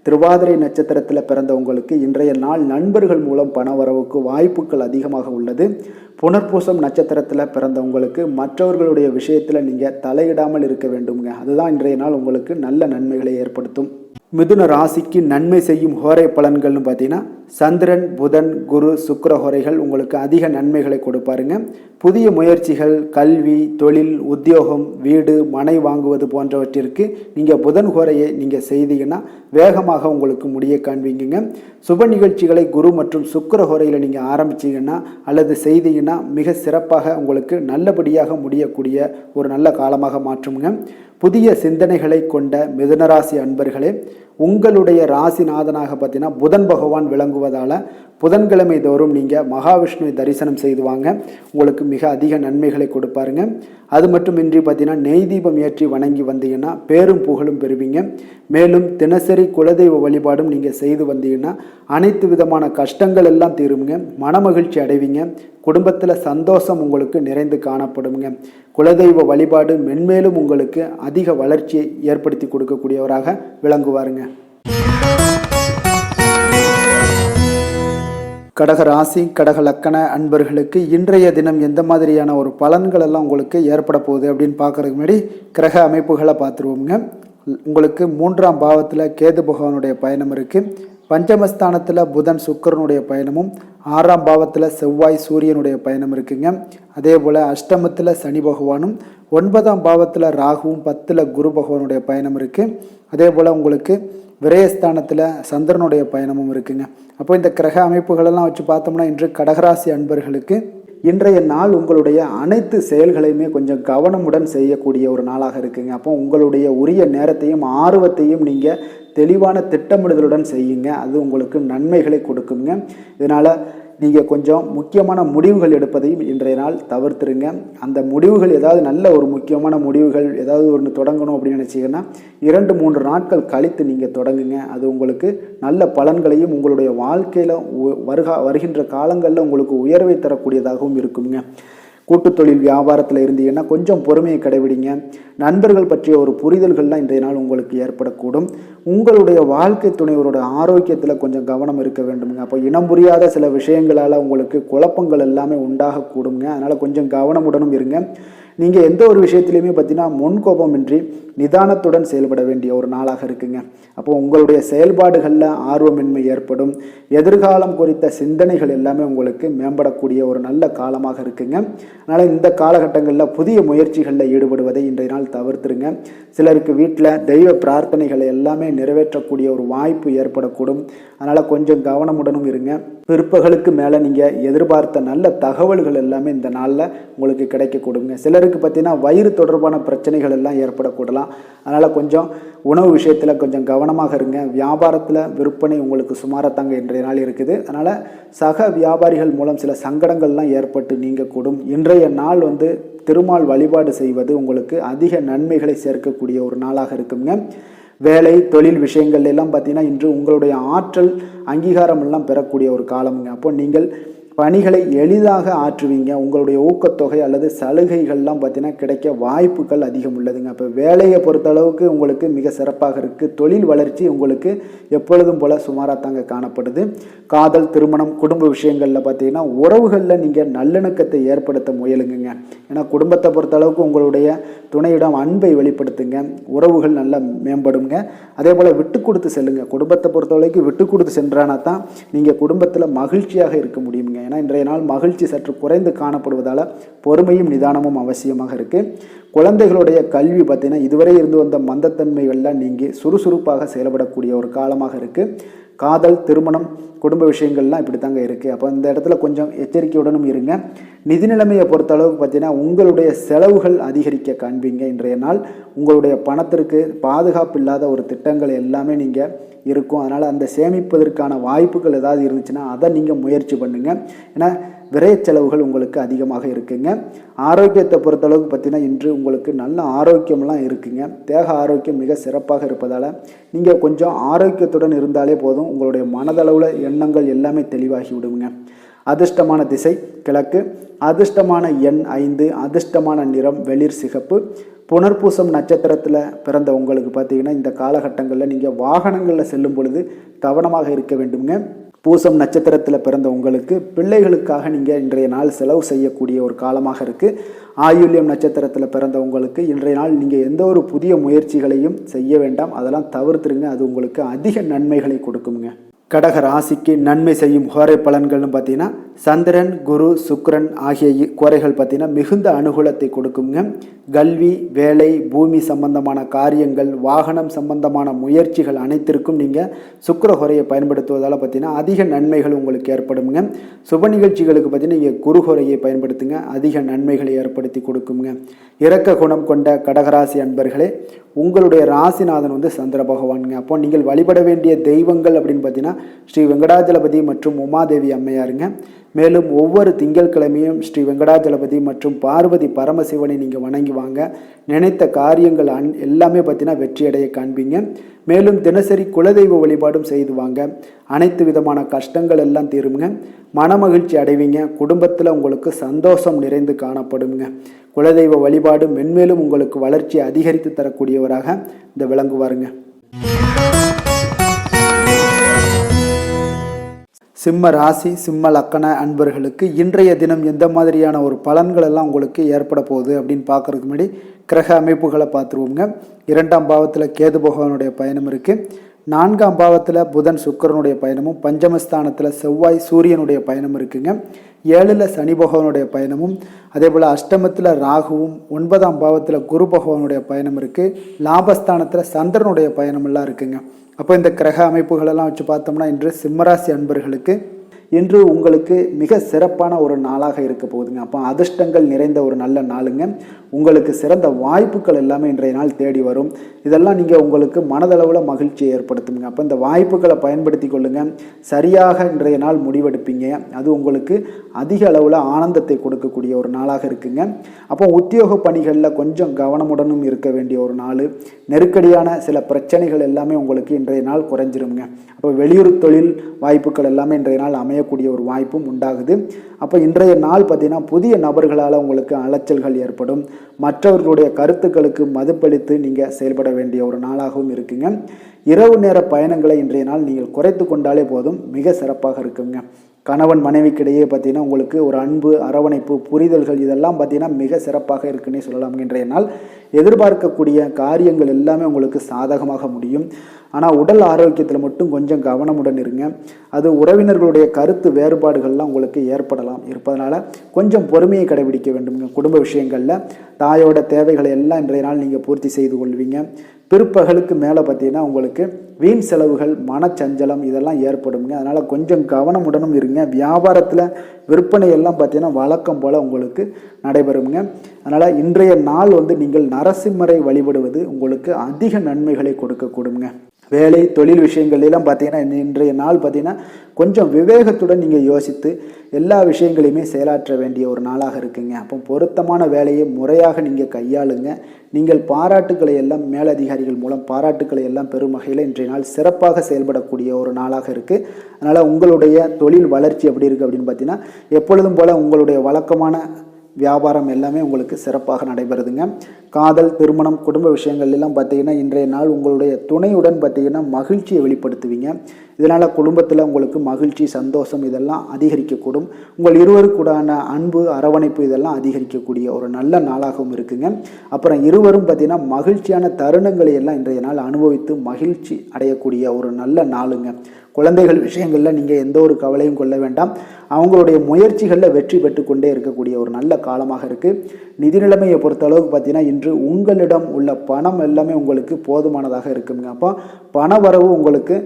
திருவாதிரை நட்சத்திரத்தில் பிறந்த உங்களுக்கு இன்றைய நாள் நண்பர்கள் மூலம் பண வரவுக்கு வாய்ப்புகள் அதிகமாக உள்ளது. புனர்பூசம் நட்சத்திரத்தில் பிறந்த உங்களுக்கு மற்றவர்களுடைய விஷயத்தில் நீங்கள் தலையிடாமல் இருக்க வேண்டுங்க. அதுதான் இன்றைய நாள் உங்களுக்கு நல்ல நன்மைகளை ஏற்படுத்தும். மிதுன ராசிக்கு நன்மை செய்யும் ஹோரை பலன்கள்னு பார்த்தீங்கன்னா சந்திரன் புதன் குரு சுக்கிர ஹோரைகள் உங்களுக்கு அதிக நன்மைகளை கொடுப்பாருங்க. புதிய முயற்சிகள் கல்வி தொழில் உத்தியோகம் வீடு மனை வாங்குவது போன்றவற்றிற்கு நீங்கள் புதன் ஹோரையை நீங்கள் செய்தீங்கன்னா வேகமாக உங்களுக்கு முடிய காண்பீங்க. சுப நிகழ்ச்சிகளை குரு மற்றும் சுக்கிர ஹோரையில் நீங்கள் ஆரம்பிச்சிங்கன்னா அல்லது செய்தீங்கன்னா மிக சிறப்பாக உங்களுக்கு நல்லபடியாக முடியக்கூடிய ஒரு நல்ல காலமாக மாற்றுங்க. புதிய சிந்தனைகளை கொண்ட மிதுனராசி அன்பர்களே, உங்களுடைய ராசிநாதனாக பார்த்தீங்கன்னா புதன் பகவான் விளங்குவதால் புதன்கிழமை தோறும் நீங்கள் மகாவிஷ்ணுவை தரிசனம் செய்து வாங்க. உங்களுக்கு மிக அதிக நன்மைகளை கொடுப்பாருங்க. அது மட்டுமின்றி பார்த்தீங்கன்னா நெய் தீபம் ஏற்றி வணங்கி வந்தீங்கன்னா பேரும் புகழும் பெறுவீங்க. மேலும் தினசரி குலதெய்வ வழிபாடும் நீங்கள் செய்து வந்தீங்கன்னா அனைத்து விதமான கஷ்டங்கள் எல்லாம் தீருங்க. மனமகிழ்ச்சி அடைவீங்க. குடும்பத்தில் சந்தோஷம் உங்களுக்கு நிறைந்து காணப்படுங்க. குலதெய்வ வழிபாடு மென்மேலும் உங்களுக்கு அதிக வளர்ச்சியை ஏற்படுத்தி கொடுக்கக்கூடியவராக விளங்குவாருங்க. கடக ராசி கடக லக்கண அன்பர்களுக்கு இன்றைய தினம் எந்த மாதிரியான ஒரு பலன்கள் எல்லாம் உங்களுக்கு ஏற்பட போகுது அப்படின்னு பார்க்கறதுக்கு முன்னாடி கிரக அமைப்புகளை பார்த்துருவோங்க. உங்களுக்கு 3ஆம் பாவத்தில் கேது பகவானுடைய பயணம் இருக்குது. பஞ்சமஸ்தானத்தில் புதன் சுக்கிரனுடைய பயணமும் 6ஆம் பாவத்தில் செவ்வாய் சூரியனுடைய பயணம் இருக்குங்க. அதே போல் அஷ்டமத்தில் சனி பகவானும் 9ஆம் பாவத்தில் ராகுவும் 10ல் குரு பகவானுடைய பயணம் இருக்குது. அதே போல் உங்களுக்கு விரயஸ்தானத்தில் சந்திரனுடைய பயணமும் இருக்குங்க. அப்போ இந்த கிரக அமைப்புகளெல்லாம் வச்சு பார்த்தோம்னா இன்று கடகராசி அன்பர்களுக்கு இன்றைய நாள் உங்களுடைய அனைத்து செயல்களையுமே கொஞ்சம் கவனமுடன் செய்யக்கூடிய ஒரு நாளாக இருக்குங்க. அப்போ உங்களுடைய உரிய நேரத்தையும் ஆர்வத்தையும் நீங்கள் தெளிவான திட்டமிடுதலுடன் செய்யுங்க. அது உங்களுக்கு நன்மைகளை கொடுக்குங்க. இதனால் நீங்கள் கொஞ்சம் முக்கியமான முடிவுகள் எடுப்பதையும் இன்றைய நாள் தவிர்த்துருங்க. அந்த முடிவுகள் ஏதாவது நல்ல ஒரு முக்கியமான முடிவுகள் ஏதாவது ஒன்று தொடங்கணும் அப்படின்னு நினச்சிங்கன்னா 2-3 நாட்கள் கழித்து நீங்கள் தொடங்குங்க. அது உங்களுக்கு நல்ல பலன்களையும் உங்களுடைய வாழ்க்கையில் வருகின்ற காலங்களில் உங்களுக்கு உயர்வை தரக்கூடியதாகவும் இருக்குங்க. கூட்டு தொழில் வியாபாரத்தில் இருந்தீங்கன்னா கொஞ்சம் பொறுமையை கடைபிடிங்க. நண்பர்கள் பற்றிய ஒரு புரிதல்கள்லாம் இன்றைய நாள் உங்களுக்கு ஏற்படக்கூடும். உங்களுடைய வாழ்க்கை துணைவரோட ஆரோக்கியத்தில் கொஞ்சம் கவனம் இருக்க வேண்டுங்க. அப்போ இனம் புரியாத சில விஷயங்களால் உங்களுக்கு குழப்பங்கள் எல்லாமே உண்டாகக்கூடுங்க. அதனால் கொஞ்சம் கவனமுடனும் இருங்க. நீங்கள் எந்த ஒரு விஷயத்துலையுமே பார்த்தீங்கன்னா முன்கோபமின்றி நிதானத்துடன் செயல்பட வேண்டிய ஒரு நாளாக இருக்குங்க. அப்போ உங்களுடைய செயல்பாடுகளில் ஆர்வமின்மை ஏற்படும். எதிர்காலம் குறித்த சிந்தனைகள் எல்லாமே உங்களுக்கு மேம்படக்கூடிய ஒரு நல்ல காலமாக இருக்குங்க. அதனால் இந்த காலகட்டங்களில் புதிய முயற்சிகளில் ஈடுபடுவதை இன்றைய நாள் தவிர்த்துருங்க. சிலருக்கு வீட்டில் தெய்வ பிரார்த்தனைகளை எல்லாமே நிறைவேற்றக்கூடிய ஒரு வாய்ப்பு ஏற்படக்கூடும். அதனால் கொஞ்சம் கவனமுடனும் இருங்க. பிற்பகலுக்கு மேலே நீங்கள் எதிர்பார்த்த நல்ல தகவல்கள் எல்லாமே இந்த நாளில் உங்களுக்கு கிடைக்க கொடுங்க. சிலருக்கு பார்த்தீங்கன்னா வயிறு தொடர்பான பிரச்சனைகள் எல்லாம் ஏற்படக்கூடலாம். அதனால் கொஞ்சம் உணவு விஷயத்தில் கொஞ்சம் கவனமாக இருங்க. வியாபாரத்தில் விற்பனை உங்களுக்கு சுமாரத்தாங்க இன்றைய நாள் இருக்குது. அதனால் சக வியாபாரிகள் மூலம் சில சங்கடங்கள்லாம் ஏற்பட்டு நீங்கக்கூடும். இன்றைய நாள் திருமால் வழிபாடு செய்வது உங்களுக்கு அதிக நன்மைகளை சேர்க்கக்கூடிய ஒரு நாளாக இருக்குங்க. வேலை தொழில் விஷயங்கள் எல்லாம் பார்த்தீங்கன்னா இன்று உங்களுடைய ஆற்றல் அங்கீகாரம் எல்லாம் பெறக்கூடிய ஒரு காலமுங்க. அப்போ நீங்கள் பணிகளை எளிதாக ஆற்றுவீங்க. உங்களுடைய ஊக்கத்தொகை அல்லது சலுகைகள்லாம் பார்த்தீங்கன்னா கிடைக்க வாய்ப்புகள் அதிகம் உள்ளதுங்க. அப்போ வேலையை பொறுத்தளவுக்கு உங்களுக்கு மிக சிறப்பாக இருக்குது. தொழில் வளர்ச்சி உங்களுக்கு எப்பொழுதும் போல் சுமாராக தாங்க காணப்படுது. காதல், திருமணம், குடும்ப விஷயங்களில் பார்த்தீங்கன்னா உறவுகளில் நீங்கள் நல்லிணக்கத்தை ஏற்படுத்த முயலுங்க. ஏன்னா குடும்பத்தை பொறுத்தளவுக்கு உங்களுடைய துணையிடம் அன்பை வெளிப்படுத்துங்க. உறவுகள் நல்லா மேம்படுங்க. அதே போல் விட்டு கொடுத்து செல்லுங்க. குடும்பத்தை பொறுத்தவரைக்கும் விட்டு கொடுத்து சென்றானா தான் நீங்கள் குடும்பத்தில் மகிழ்ச்சியாக இருக்க முடியுங்க. ஏன்னா இன்றைய நாள் மகிழ்ச்சி சற்று குறைந்து காணப்படுவதால் பொறுமையும் நிதானமும் அவசியமாக இருக்குது. குழந்தைகளுடைய கல்வி பார்த்தீங்கன்னா இதுவரை இருந்து வந்த மந்தத்தன்மைகள்லாம் நீங்கி சுறுசுறுப்பாக செயல்படக்கூடிய ஒரு காலமாக இருக்குது. காதல், திருமணம், குடும்ப விஷயங்கள்லாம் இப்படி தாங்க இருக்குது. அப்போ இந்த இடத்துல கொஞ்சம் எச்சரிக்கையுடனும் இருங்க. நிதி நிலைமையை பொறுத்த அளவுக்கு பார்த்தீங்கன்னா உங்களுடைய செலவுகள் அதிகரிக்க காண்பீங்க. இன்றைய நாள் உங்களுடைய பணத்திற்கு பாதுகாப்பு இல்லாத ஒரு திட்டங்கள் எல்லாமே நீங்கள் இருக்கும். அதனால் அந்த சேமிப்பதற்கான வாய்ப்புகள் ஏதாவது இருந்துச்சுன்னா அதை நீங்கள் முயற்சி பண்ணுங்கள். ஏன்னா விரைய செலவுகள் உங்களுக்கு அதிகமாக இருக்குங்க. ஆரோக்கியத்தை பொறுத்தளவுக்கு பார்த்தீங்கன்னா இன்று உங்களுக்கு நல்ல ஆரோக்கியம்லாம் இருக்குங்க. தேக ஆரோக்கியம் மிக சிறப்பாக இருப்பதால் நீங்கள் கொஞ்சம் ஆரோக்கியத்துடன் இருந்தாலே போதும். உங்களுடைய மனதளவில் எண்ணங்கள் எல்லாமே தெளிவாகி விடுங்க. அதிர்ஷ்டமான திசை கிழக்கு, அதிர்ஷ்டமான எண் 5, அதிர்ஷ்டமான நிறம் வெளிர் சிகப்பு. புனர்பூசம் நட்சத்திரத்தில் பிறந்த உங்களுக்கு பார்த்தீங்கன்னா இந்த காலகட்டங்களில் நீங்கள் வாகனங்களில் செல்லும் பொழுது கவனமாக இருக்க வேண்டுங்க. பூசம் நட்சத்திரத்தில் பிறந்த உங்களுக்கு பிள்ளைகளுக்காக நீங்கள் இன்றைய நாள் செலவு செய்யக்கூடிய ஒரு காலமாக இருக்குது. ஆயுள்யம் நட்சத்திரத்தில் பிறந்த உங்களுக்கு இன்றைய நாள் நீங்கள் எந்த ஒரு புதிய முயற்சிகளையும் செய்ய வேண்டாம். அதெல்லாம் தவிர்த்துருங்க. அது உங்களுக்கு அதிக நன்மைகளை கொடுக்குங்க. கடக ராசிக்கு நன்மை செய்யும் கோரை பலன்கள்னு பார்த்தீங்கன்னா சந்திரன், குரு, சுக்கிரன் ஆகிய கோரைகள் பார்த்தீங்கன்னா மிகுந்த அனுகூலத்தை கொடுக்குங்க. கல்வி, வேலை, பூமி சம்பந்தமான காரியங்கள், வாகனம் சம்பந்தமான முயற்சிகள் அனைத்திற்கும் நீங்கள் சுக்கிர கோரையை பயன்படுத்துவதால் பார்த்தீங்கன்னா அதிக நன்மைகள் உங்களுக்கு ஏற்படுங்க. சுப நிகழ்ச்சிகளுக்கு பார்த்தீங்கன்னா நீங்கள் குரு கோரையை பயன்படுத்துங்க. அதிக நன்மைகளை ஏற்படுத்தி கொடுக்குங்க. இரக்க குணம் கொண்ட கடகராசி அன்பர்களே, உங்களுடைய ராசிநாதன் சந்திர பகவானுங்க. அப்போ நீங்கள் வழிபட வேண்டிய தெய்வங்கள் அப்படின்னு பார்த்தீங்கன்னா ஸ்ரீ வெங்கடாஜலபதி மற்றும் உமாதேவி அம்மையாருங்க. மேலும் ஒவ்வொரு திங்கட்கிழமையும் ஸ்ரீ வெங்கடாஜலபதி மற்றும் பார்வதி பரமசிவனை நீங்கள் வணங்கி வாங்க. நினைத்த காரியங்கள் எல்லாமே பார்த்தீங்கன்னா வெற்றியடைய காண்பீங்க. மேலும் தினசரி குலதெய்வ வழிபாடும் செய்து வாங்க. அனைத்து விதமான கஷ்டங்கள் எல்லாம் தீருங்க. மனமகிழ்ச்சி அடைவீங்க. குடும்பத்தில் உங்களுக்கு சந்தோஷம் நிறைந்து காணப்படுங்க. குலதெய்வ வழிபாடு மென்மேலும் உங்களுக்கு வளர்ச்சி அதிகரித்து தரக்கூடியவராக இந்த விளங்குவாருங்க. சிம்ம ராசி, சிம்ம லக்கண அன்பர்களுக்கு இன்றைய தினம் எந்த மாதிரியான ஒரு பலன்கள் எல்லாம் உங்களுக்கு ஏற்பட போகுது அப்படின்னு பார்க்கறதுக்கு முன்னாடி கிரக அமைப்புகளை பார்த்துருவோங்க. 2ஆம் பாவத்தில் கேது பகவானுடைய பயணம் இருக்குது. 4ஆம் பாவத்தில் புதன் சுக்கிரனுடைய பயணமும், பஞ்சமஸ்தானத்தில் செவ்வாய் சூரியனுடைய பயணம் இருக்குங்க. 7ல் சனி பகவானுடைய பயணமும், அதே போல் அஷ்டமத்தில் ராகுவும், 9ஆம் பாவத்தில் குரு பகவானுடைய பயணம் இருக்குது. லாபஸ்தானத்தில் சந்திரனுடைய பயணமெல்லாம் இருக்குங்க. அப்போ இந்த கிரக அமைப்புகளெல்லாம் வச்சு பார்த்தோம்னா இன்று சிம்மராசி அன்பர்களுக்கு இன்று உங்களுக்கு மிக சிறப்பான ஒரு நாளாக இருக்க போகுதுங்க. அப்போ அதிர்ஷ்டங்கள் நிறைந்த ஒரு நல்ல நாளுங்க. உங்களுக்கு சிறந்த வாய்ப்புகள் எல்லாமே இன்றைய நாள் தேடி வரும். இதெல்லாம் நீங்கள் உங்களுக்கு மனதளவில் மகிழ்ச்சியை ஏற்படுத்துங்க. அப்போ இந்த வாய்ப்புகளை பயன்படுத்தி கொள்ளுங்க. சரியாக இன்றைய நாள் முடிவெடுப்பீங்க. அது உங்களுக்கு அதிக அளவில் ஆனந்தத்தை கொடுக்கக்கூடிய ஒரு நாளாக இருக்குங்க. அப்போ உத்தியோக பணிகளில் கொஞ்சம் கவனமுடனும் இருக்க வேண்டிய ஒரு நாள். நெருக்கடியான சில பிரச்சனைகள் எல்லாமே உங்களுக்கு இன்றைய நாள் குறைஞ்சிருங்க. அப்போ வெளியூர் தொழில் வாய்ப்புகள் எல்லாமே இன்றைய நாள் அமையக்கூடிய ஒரு வாய்ப்பும் உண்டாகுது. அப்போ இன்றைய நாள் பார்த்தீங்கன்னா புதிய நபர்களால் உங்களுக்கு அலைச்சல்கள் ஏற்படும். மற்றவர்களுடைய கருத்துக்களுக்கு மதிப்பளித்து நீங்கள் செயல்பட வேண்டிய ஒரு நாளாகவும் இருக்குங்க. இரவு நேர பயணங்களை இன்றைய நாள் நீங்கள் குறைத்து கொண்டாலே போதும், மிக சிறப்பாக இருக்குங்க. கணவன் மனைவிக்கிடையே பார்த்தீங்கன்னா உங்களுக்கு ஒரு அன்பு, அரவணைப்பு, புரிதல்கள் இதெல்லாம் பார்த்தீங்கன்னா மிக சிறப்பாக இருக்குன்னே சொல்லலாம். இன்றைய நாள் எதிர்பார்க்கக்கூடிய காரியங்கள் எல்லாமே உங்களுக்கு சாதகமாக முடியும். ஆனால் உடல் ஆரோக்கியத்தில் மட்டும் கொஞ்சம் கவனமுடன் இருங்க. அது உறவினர்களுடைய கருத்து வேறுபாடுகள்லாம் உங்களுக்கு இருப்பதனால கொஞ்சம் பொறுமையை கடைபிடிக்க வேண்டுங்க. குடும்ப விஷயங்களில் தாயோட தேவைகளை எல்லாம் இன்றைய நாள் நீங்கள் பூர்த்தி செய்து கொள்வீங்க. பிற்பகலுக்கு மேலே பார்த்தீங்கன்னா உங்களுக்கு வீண் செலவுகள், மனச்சஞ்சலம் இதெல்லாம் ஏற்படுங்க. அதனால் கொஞ்சம் கவனமுடனும் இருங்க. வியாபாரத்தில் விற்பனை எல்லாம் பார்த்தீங்கன்னா வழக்கம் போல் உங்களுக்கு நடைபெறுங்க. அதனால் இன்றைய நாள் நீங்கள் நரசிம்மரை வழிபடுவது உங்களுக்கு அதிக நன்மைகளை கொடுக்கக்கூடுங்க. வேலை தொழில் விஷயங்கள்லாம் பார்த்தீங்கன்னா இன்றைய நாள் பார்த்தீங்கன்னா கொஞ்சம் விவேகத்துடன் நீங்கள் யோசித்து எல்லா விஷயங்களையுமே செயலாற்ற வேண்டிய ஒரு நாளாக இருக்குங்க. அப்போ பொருத்தமான வேலையை முறையாக நீங்கள் கையாளுங்க. நீங்கள் பாராட்டுக்களை எல்லாம் மேலதிகாரிகள் மூலம் பாராட்டுக்களை எல்லாம் பெறும் வகையில் இன்றைய நாள் சிறப்பாக செயல்படக்கூடிய ஒரு நாளாக இருக்குது. அதனால் உங்களுடைய தொழில் வளர்ச்சி எப்படி இருக்குது அப்படின்னு பார்த்தீங்கன்னா எப்பொழுதும் போல் உங்களுடைய வழக்கமான வியாபாரம் எல்லாமே உங்களுக்கு சிறப்பாக நடைபெறுதுங்க. காதல், திருமணம், குடும்ப விஷயங்கள் எல்லாம் பார்த்தீங்கன்னா இன்றைய நாள் உங்களுடைய துணையுடன் பார்த்தீங்கன்னா மகிழ்ச்சியை வெளிப்படுத்துவீங்க. இதனால் குடும்பத்தில் உங்களுக்கு மகிழ்ச்சி, சந்தோஷம் இதெல்லாம் அதிகரிக்கக்கூடும். உங்கள் இருவருக்கூடான அன்பு, அரவணைப்பு இதெல்லாம் அதிகரிக்கக்கூடிய ஒரு நல்ல நாளாகவும் இருக்குங்க. அப்புறம் இருவரும் பார்த்தீங்கன்னா மகிழ்ச்சியான தருணங்களை எல்லாம் இன்றைய நாள் அனுபவித்து மகிழ்ச்சி அடையக்கூடிய ஒரு நல்ல நாளுங்க. குழந்தைகள் விஷயங்களில் நீங்கள் எந்த ஒரு கவலையும் கொள்ள வேண்டாம். அவங்களுடைய முயற்சிகளில் வெற்றி பெற்று கொண்டே இருக்கக்கூடிய ஒரு நல்ல காலமாக இருக்குது. நிதி நிலைமையை பொறுத்த அளவுக்கு பார்த்தீங்கன்னா இன்று உங்களிடம் உள்ள பணம் எல்லாமே உங்களுக்கு போதுமானதாக இருக்குங்க. அப்போ பண வரவு உங்களுக்கு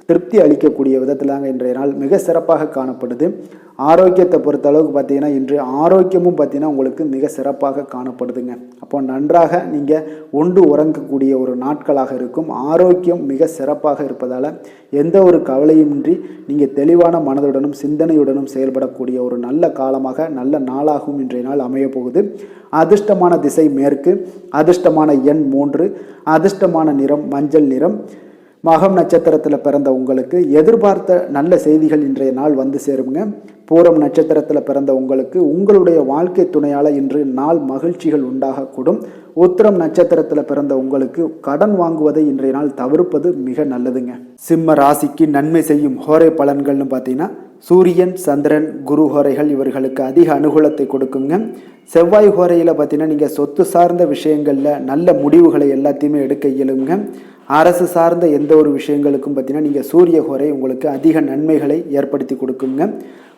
திருப்தி அளிக்கக்கூடிய விதத்திலாங்க இன்றைய நாள் மிக சிறப்பாக காணப்படுது. ஆரோக்கியத்தை பொறுத்த அளவுக்கு பார்த்தீங்கன்னா இன்று ஆரோக்கியமும் பார்த்தீங்கன்னா உங்களுக்கு மிக சிறப்பாக காணப்படுதுங்க. அப்போ நன்றாக நீங்கள் உண்டு உறங்கக்கூடிய ஒரு நாட்களாக இருக்கும். ஆரோக்கியம் மிக சிறப்பாக இருப்பதால் எந்த ஒரு கவலையுமின்றி நீங்கள் தெளிவான மனதுடனும் சிந்தனையுடனும் செயல்படக்கூடிய ஒரு நல்ல காலமாக, நல்ல நாளாகவும் இன்றைய நாள் அமைய போகுது. அதிர்ஷ்டமான திசை மேற்கு, அதிர்ஷ்டமான எண் 3, அதிர்ஷ்டமான நிறம் மஞ்சள் நிறம். மகம் நட்சத்திரத்தில் பிறந்த உங்களுக்கு எதிர்பார்த்த நல்ல செய்திகள் இன்றைய நாள் வந்து சேருங்க. பூரம் நட்சத்திரத்தில் பிறந்த உங்களுக்கு உங்களுடைய வாழ்க்கை துணையால் இன்று நாள் மகிழ்ச்சிகள் உண்டாகக்கூடும். உத்திரம் நட்சத்திரத்தில் பிறந்த உங்களுக்கு கடன் வாங்குவதை இன்றைய நாள் தவிர்ப்பது மிக நல்லதுங்க. சிம்ம ராசிக்கு நன்மை செய்யும் ஹோரை பலன்கள்னு பார்த்தீங்கன்னா சூரியன், சந்திரன், குரு ஹோரைகள் இவர்களுக்கு அதிக அனுகூலத்தை கொடுக்குங்க. செவ்வாய் ஹோரையில் பார்த்தீங்கன்னா நீங்கள் சொத்து சார்ந்த விஷயங்களில் நல்ல முடிவுகளை எல்லாத்தையுமே எடுக்க இயலுங்க. அரசு சார்ந்த எந்த ஒரு விஷயங்களுக்கும் பார்த்தீங்கன்னா நீங்கள் சூரிய ஹோரை உங்களுக்கு அதிக நன்மைகளை ஏற்படுத்தி கொடுக்குங்க.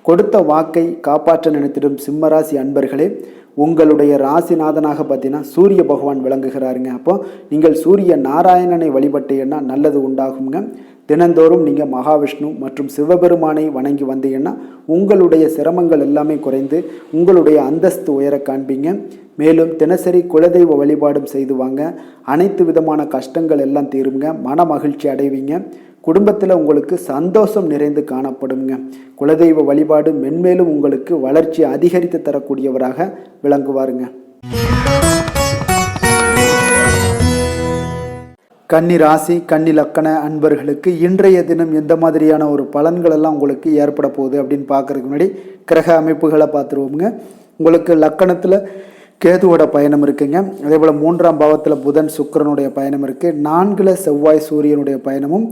கொடுத்த வாக்கை காப்பாற்ற நினைத்திடும் சிம்மராசி அன்பர்களே, உங்களுடைய ராசிநாதனாக பார்த்தீங்கன்னா சூரிய பகவான் விளங்குகிறாருங்க. அப்போ நீங்கள் சூரிய நாராயணனை வழிபட்டீங்கன்னா நல்லது உண்டாகுங்க. தினந்தோறும் நீங்கள் மகாவிஷ்ணு மற்றும் சிவபெருமானை வணங்கி வந்தீங்கன்னா உங்களுடைய சிரமங்கள் எல்லாமே குறைந்து உங்களுடைய அந்தஸ்து உயர காண்பீங்க. மேலும் தினசரி குலதெய்வ வழிபாடும் செய்து வாங்க. அனைத்து விதமான கஷ்டங்கள் எல்லாம் தீருங்க. மன மகிழ்ச்சி அடைவீங்க. குடும்பத்தில் உங்களுக்கு சந்தோஷம் நிறைந்து காணப்படுங்க. குலதெய்வ வழிபாடு மென்மேலும் உங்களுக்கு வளர்ச்சி அதிகரித்து தரக்கூடியவராக விளங்குவாருங்க. கன்னி ராசி, கன்னி லக்கண அன்பர்களுக்கு இன்றைய தினம் எந்த மாதிரியான ஒரு பலன்கள் எல்லாம் உங்களுக்கு ஏற்பட போகுது அப்படின்னு பார்க்கறதுக்கு முன்னாடி கிரக அமைப்புகளை பார்த்துருவோங்க. உங்களுக்கு லக்கணத்தில் கேதுவோட பயணம் இருக்குங்க. அதே போல் 3ஆம் பாவத்தில் புதன் சுக்கிரனுடைய பயணம் இருக்குது. 4ல் செவ்வாய் சூரியனுடைய பயணமும்,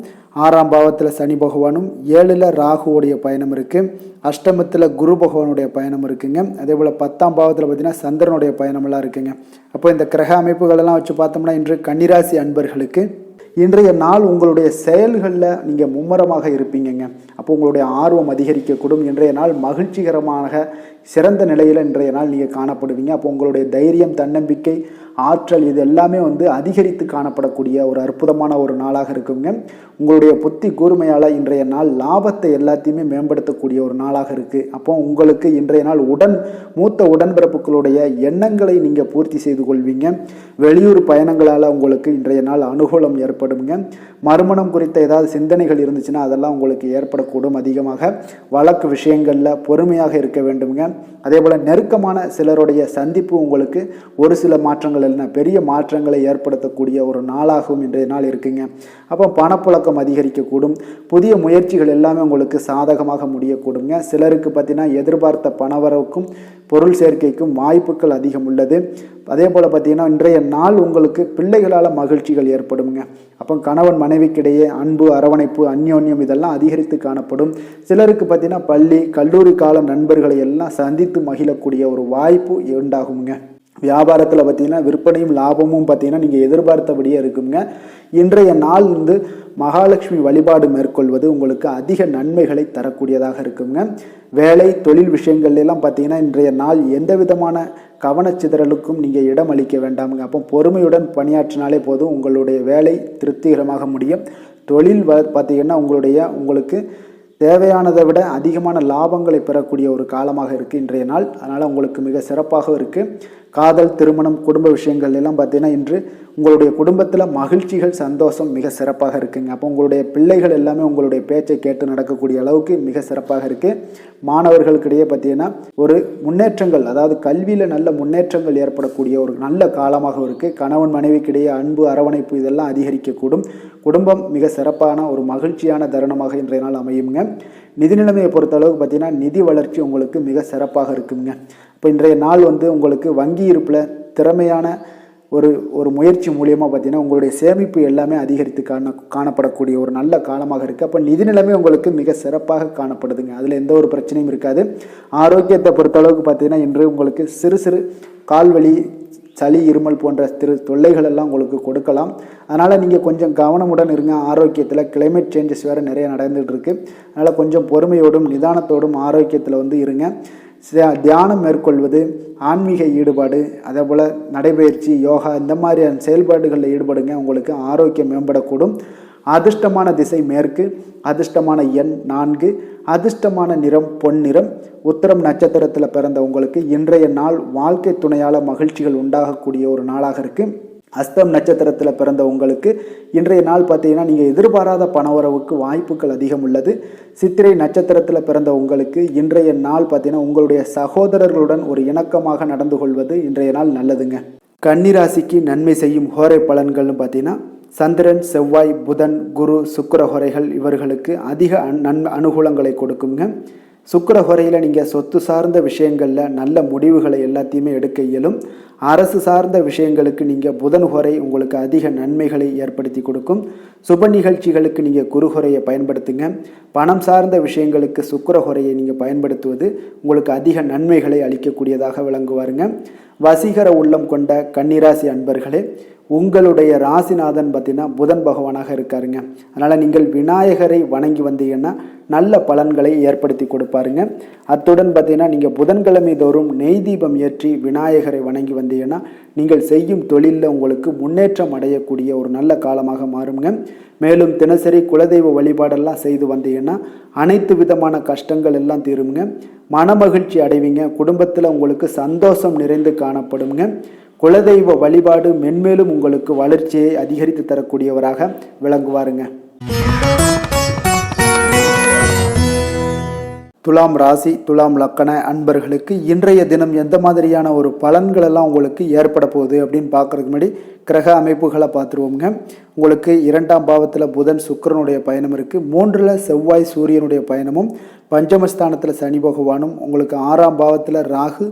6ஆம் பாவத்தில் சனி பகவானும், 7ல் ராகுவோடைய பயணம் இருக்குது. அஷ்டமத்தில் குரு பகவானுடைய பயணம் இருக்குங்க. அதே போல் 10ஆம் பாவத்தில் பார்த்திங்கன்னா சந்திரனுடைய பயணமெல்லாம் இருக்குங்க. அப்போ இந்த கிரக அமைப்புகளெல்லாம் வச்சு பார்த்தோம்னா இன்று கன்னிராசி அன்பர்களுக்கு இன்றைய நாள் உங்களுடைய செயல்களில் நீங்கள் மும்முரமாக இருப்பீங்கங்க. அப்போ உங்களுடைய ஆர்வம் அதிகரிக்கக்கூடும். இன்றைய நாள் மகிழ்ச்சிகரமாக சிறந்த நிலையில் இன்றைய நாள் நீங்கள் காணப்படுவீங்க. அப்போ உங்களுடைய தைரியம், தன்னம்பிக்கை, ஆற்றல் இது எல்லாமே அதிகரித்து காணப்படக்கூடிய ஒரு அற்புதமான ஒரு நாளாக இருக்குங்க. உங்களுடைய புத்தி கூர்மையால் இன்றைய நாள் லாபத்தை எல்லாத்தையுமே மேம்படுத்தக்கூடிய ஒரு நாளாக இருக்குது. அப்போ உங்களுக்கு இன்றைய நாள் மூத்த உடன்பிறப்புகளுடைய எண்ணங்களை நீங்கள் பூர்த்தி செய்து கொள்வீங்க. வெளியூர் பயணங்களால் உங்களுக்கு இன்றைய நாள் அனுகூலம் ஏற்படுங்க. மறுமணம் குறித்த ஏதாவது சிந்தனைகள் இருந்துச்சுன்னா அதெல்லாம் உங்களுக்கு ஏற்படக்கூடும். அதிகமாக வழக்கு விஷயங்களில் பொறுமையாக இருக்க வேண்டுங்க. அதே போல் நெருக்கமான சிலருடைய சந்திப்பு உங்களுக்கு ஒரு சில மாற்றங்கள் பெரிய மாற்றங்களை ஏற்படுத்தக்கூடிய ஒரு நாளாகவும் இன்றைய நாள் இருக்குங்க. அப்போ பணப்புழக்கம் அதிகரிக்கக்கூடும். புதிய முயற்சிகள் எல்லாமே உங்களுக்கு சாதகமாக முடியக்கூடுங்க. சிலருக்கு பார்த்தீங்கன்னா எதிர்பார்த்த பணவரவுக்கும் பொருள் சேர்க்கைக்கும் வாய்ப்புகள் அதிகம் உள்ளது. அதே போல் பார்த்தீங்கன்னா இன்றைய நாள் உங்களுக்கு பிள்ளைகளால் மகிழ்ச்சிகள் ஏற்படுங்க. அப்போ கணவன் மனைவிக்கிடையே அன்பு, அரவணைப்பு, அந்யோன்யம் இதெல்லாம் அதிகரித்து காணப்படும். சிலருக்கு பார்த்தீங்கன்னா பள்ளி கல்லூரி கால நண்பர்களை எல்லாம் சந்தித்து மகிழக்கூடிய ஒரு வாய்ப்பு உண்டாகுங்க. வியாபாரத்தில் பார்த்தீங்கன்னா விற்பனையும் லாபமும் பார்த்தீங்கன்னா நீங்கள் எதிர்பார்த்தபடியே இருக்குங்க. இன்றைய நாள் மகாலட்சுமி வழிபாடு மேற்கொள்வது உங்களுக்கு அதிக நன்மைகளை தரக்கூடியதாக இருக்குங்க. வேலை தொழில் விஷயங்கள்லாம் பார்த்தீங்கன்னா இன்றைய நாள் எந்த விதமான கவனச்சிதறலுக்கும் நீங்கள் இடம் அளிக்க வேண்டாமுங்க. அப்போ பொறுமையுடன் பணியாற்றினாலே போதும், உங்களுடைய வேலை திருப்திகரமாக முடியும். தொழில் பார்த்தீங்கன்னா உங்களுக்கு தேவையானதை விட அதிகமான லாபங்களை பெறக்கூடிய ஒரு காலமாக இருக்குது இன்றைய நாள். அதனால் உங்களுக்கு மிக சிறப்பாக இருக்குது. காதல், திருமணம், குடும்ப விஷயங்கள் எல்லாம் பார்த்தீங்கன்னா இன்று உங்களுடைய குடும்பத்தில் மகிழ்ச்சிகள், சந்தோஷம் மிக சிறப்பாக இருக்குங்க. அப்போ உங்களுடைய பிள்ளைகள் எல்லாமே உங்களுடைய பேச்சை கேட்டு நடக்கக்கூடிய அளவுக்கு மிக சிறப்பாக இருக்குது. மாணவர்களுக்கிடையே பார்த்தீங்கன்னா ஒரு முன்னேற்றங்கள், அதாவது கல்வியில் நல்ல முன்னேற்றங்கள் ஏற்படக்கூடிய ஒரு நல்ல காலமாக இருக்குது. கணவன் மனைவிக்கிடையே அன்பு, அரவணைப்பு இதெல்லாம் அதிகரிக்கக்கூடும். குடும்பம் மிக சிறப்பான ஒரு மகிழ்ச்சியான தருணமாக இன்றைய நாள் அமையுங்க. நிதி நிலைமையை பொறுத்த அளவுக்கு பார்த்தீங்கன்னா நிதி வளர்ச்சி உங்களுக்கு மிக சிறப்பாக இருக்குங்க. இப்போ இன்றைய நாள் உங்களுக்கு வங்கி இருப்பில் திறமையான ஒரு முயற்சி மூலியமாக பார்த்தீங்கன்னா உங்களுடைய சேமிப்பு எல்லாமே அதிகரித்து காணப்படக்கூடிய ஒரு நல்ல காலமாக இருக்குது. அப்போ நிதி நிலைமை உங்களுக்கு மிக சிறப்பாக காணப்படுதுங்க. அதில் எந்த ஒரு பிரச்சனையும் இருக்காது. ஆரோக்கியத்தை பொறுத்தளவுக்கு பார்த்தீங்கன்னா இன்று உங்களுக்கு சிறு சிறு கால்வலி, சளி, இருமல் போன்ற தொல்லைகள் எல்லாம் உங்களுக்கு கொடுக்கலாம். அதனால் நீங்கள் கொஞ்சம் கவனமுடன் இருங்க. ஆரோக்கியத்தில் கிளைமேட் சேஞ்சஸ் வேறு நிறைய நடந்துகிட்டு இருக்குது. அதனால் கொஞ்சம் பொறுமையோடும் நிதானத்தோடும் ஆரோக்கியத்தில் இருங்க. தியானம் மேற்கொள்வது, ஆன்மீக ஈடுபாடு, அதே போல் நடைபயிற்சி, யோகா இந்த மாதிரியான செயல்பாடுகளில் ஈடுபடுங்க. உங்களுக்கு ஆரோக்கியம் மேம்படக்கூடும். அதிர்ஷ்டமான திசை மேற்கு, அதிர்ஷ்டமான எண் 4, அதிர்ஷ்டமான நிறம் பொன்னிறம். உத்திரம் நட்சத்திரத்தில் பிறந்த உங்களுக்கு இன்றைய நாள் வாழ்க்கை துணையால் மகிழ்ச்சிகள் உண்டாகக்கூடிய ஒரு நாளாக இருக்குது. அஸ்தம் நட்சத்திரத்தில் பிறந்த உங்களுக்கு இன்றைய நாள் பார்த்தீங்கன்னா நீங்கள் எதிர்பாராத பணவரவுக்கு வாய்ப்புகள் அதிகம் உள்ளது. சித்திரை நட்சத்திரத்தில் பிறந்த உங்களுக்கு இன்றைய நாள் பார்த்தீங்கன்னா உங்களுடைய சகோதரர்களுடன் ஒரு இணக்கமாக நடந்து கொள்வது இன்றைய நாள் நல்லதுங்க. கன்னிராசிக்கு நன்மை செய்யும் ஹோரை பலன்கள்னு பார்த்தீங்கன்னா சந்திரன், செவ்வாய், புதன், குரு, சுக்கிர ஹோரைகள் இவர்களுக்கு அதிக அனுகூலங்களை கொடுக்குங்க. சுக்கிர ஹோரையில் நீங்கள் சொத்து சார்ந்த விஷயங்களில் நல்ல முடிவுகளை எல்லாத்தையுமே எடுக்க இயலும். அரசு சார்ந்த விஷயங்களுக்கு நீங்கள் புதன் ஹோரை உங்களுக்கு அதிக நன்மைகளை ஏற்படுத்தி கொடுக்கும். சுப நிகழ்ச்சிகளுக்கு நீங்கள் குரு ஹோரையை பயன்படுத்துங்க. பணம் சார்ந்த விஷயங்களுக்கு சுக்கிர ஹோரையை நீங்கள் பயன்படுத்துவது உங்களுக்கு அதிக நன்மைகளை அளிக்கக்கூடியதாக விளங்குவாருங்க. வசீகர உள்ளம் கொண்ட கன்னிராசி அன்பர்களே, உங்களுடைய ராசிநாதன் பார்த்தீங்கன்னா புதன் பகவானாக இருக்காருங்க. அதனால் நீங்கள் விநாயகரை வணங்கி வந்தீங்கன்னா நல்ல பலன்களை ஏற்படுத்தி கொடுப்பாருங்க. அத்துடன் பார்த்தீங்கன்னா நீங்கள் புதன்கிழமை தோறும் நெய் தீபம் ஏற்றி விநாயகரை வணங்கி வந்தீங்கன்னா நீங்கள் செய்யும் தொழிலில் உங்களுக்கு முன்னேற்றம் அடையக்கூடிய ஒரு நல்ல காலமாக மாறுங்க. மேலும் தினசரி குலதெய்வ வழிபாடெல்லாம் செய்து வந்தீங்கன்னா அனைத்து விதமான கஷ்டங்கள் எல்லாம் தீருங்க. மனமகிழ்ச்சி அடைவீங்க. குடும்பத்தில் உங்களுக்கு சந்தோஷம் நிறைந்து காணப்படுங்க. குலதெய்வ வழிபாடு மென்மேலும் உங்களுக்கு வளர்ச்சியை அதிகரித்து தரக்கூடியவராக விளங்குவாருங்க. துலாம் ராசி, துலாம் லக்கண அன்பர்களுக்கு இன்றைய தினம் எந்த மாதிரியான ஒரு பலன்கள் எல்லாம் உங்களுக்கு ஏற்பட போகுது அப்படின்னு பார்க்குறதுக்கு முன்னாடி கிரக அமைப்புகளை பார்த்துருவோங்க. உங்களுக்கு 2ஆம் பாவத்தில் புதன் சுக்கிரனுடைய பயணம் இருக்குது. 3ல் செவ்வாய் சூரியனுடைய பயணமும், பஞ்சமஸ்தானத்தில் சனி பகவானும், உங்களுக்கு 6ஆம் பாவத்தில் ராகு,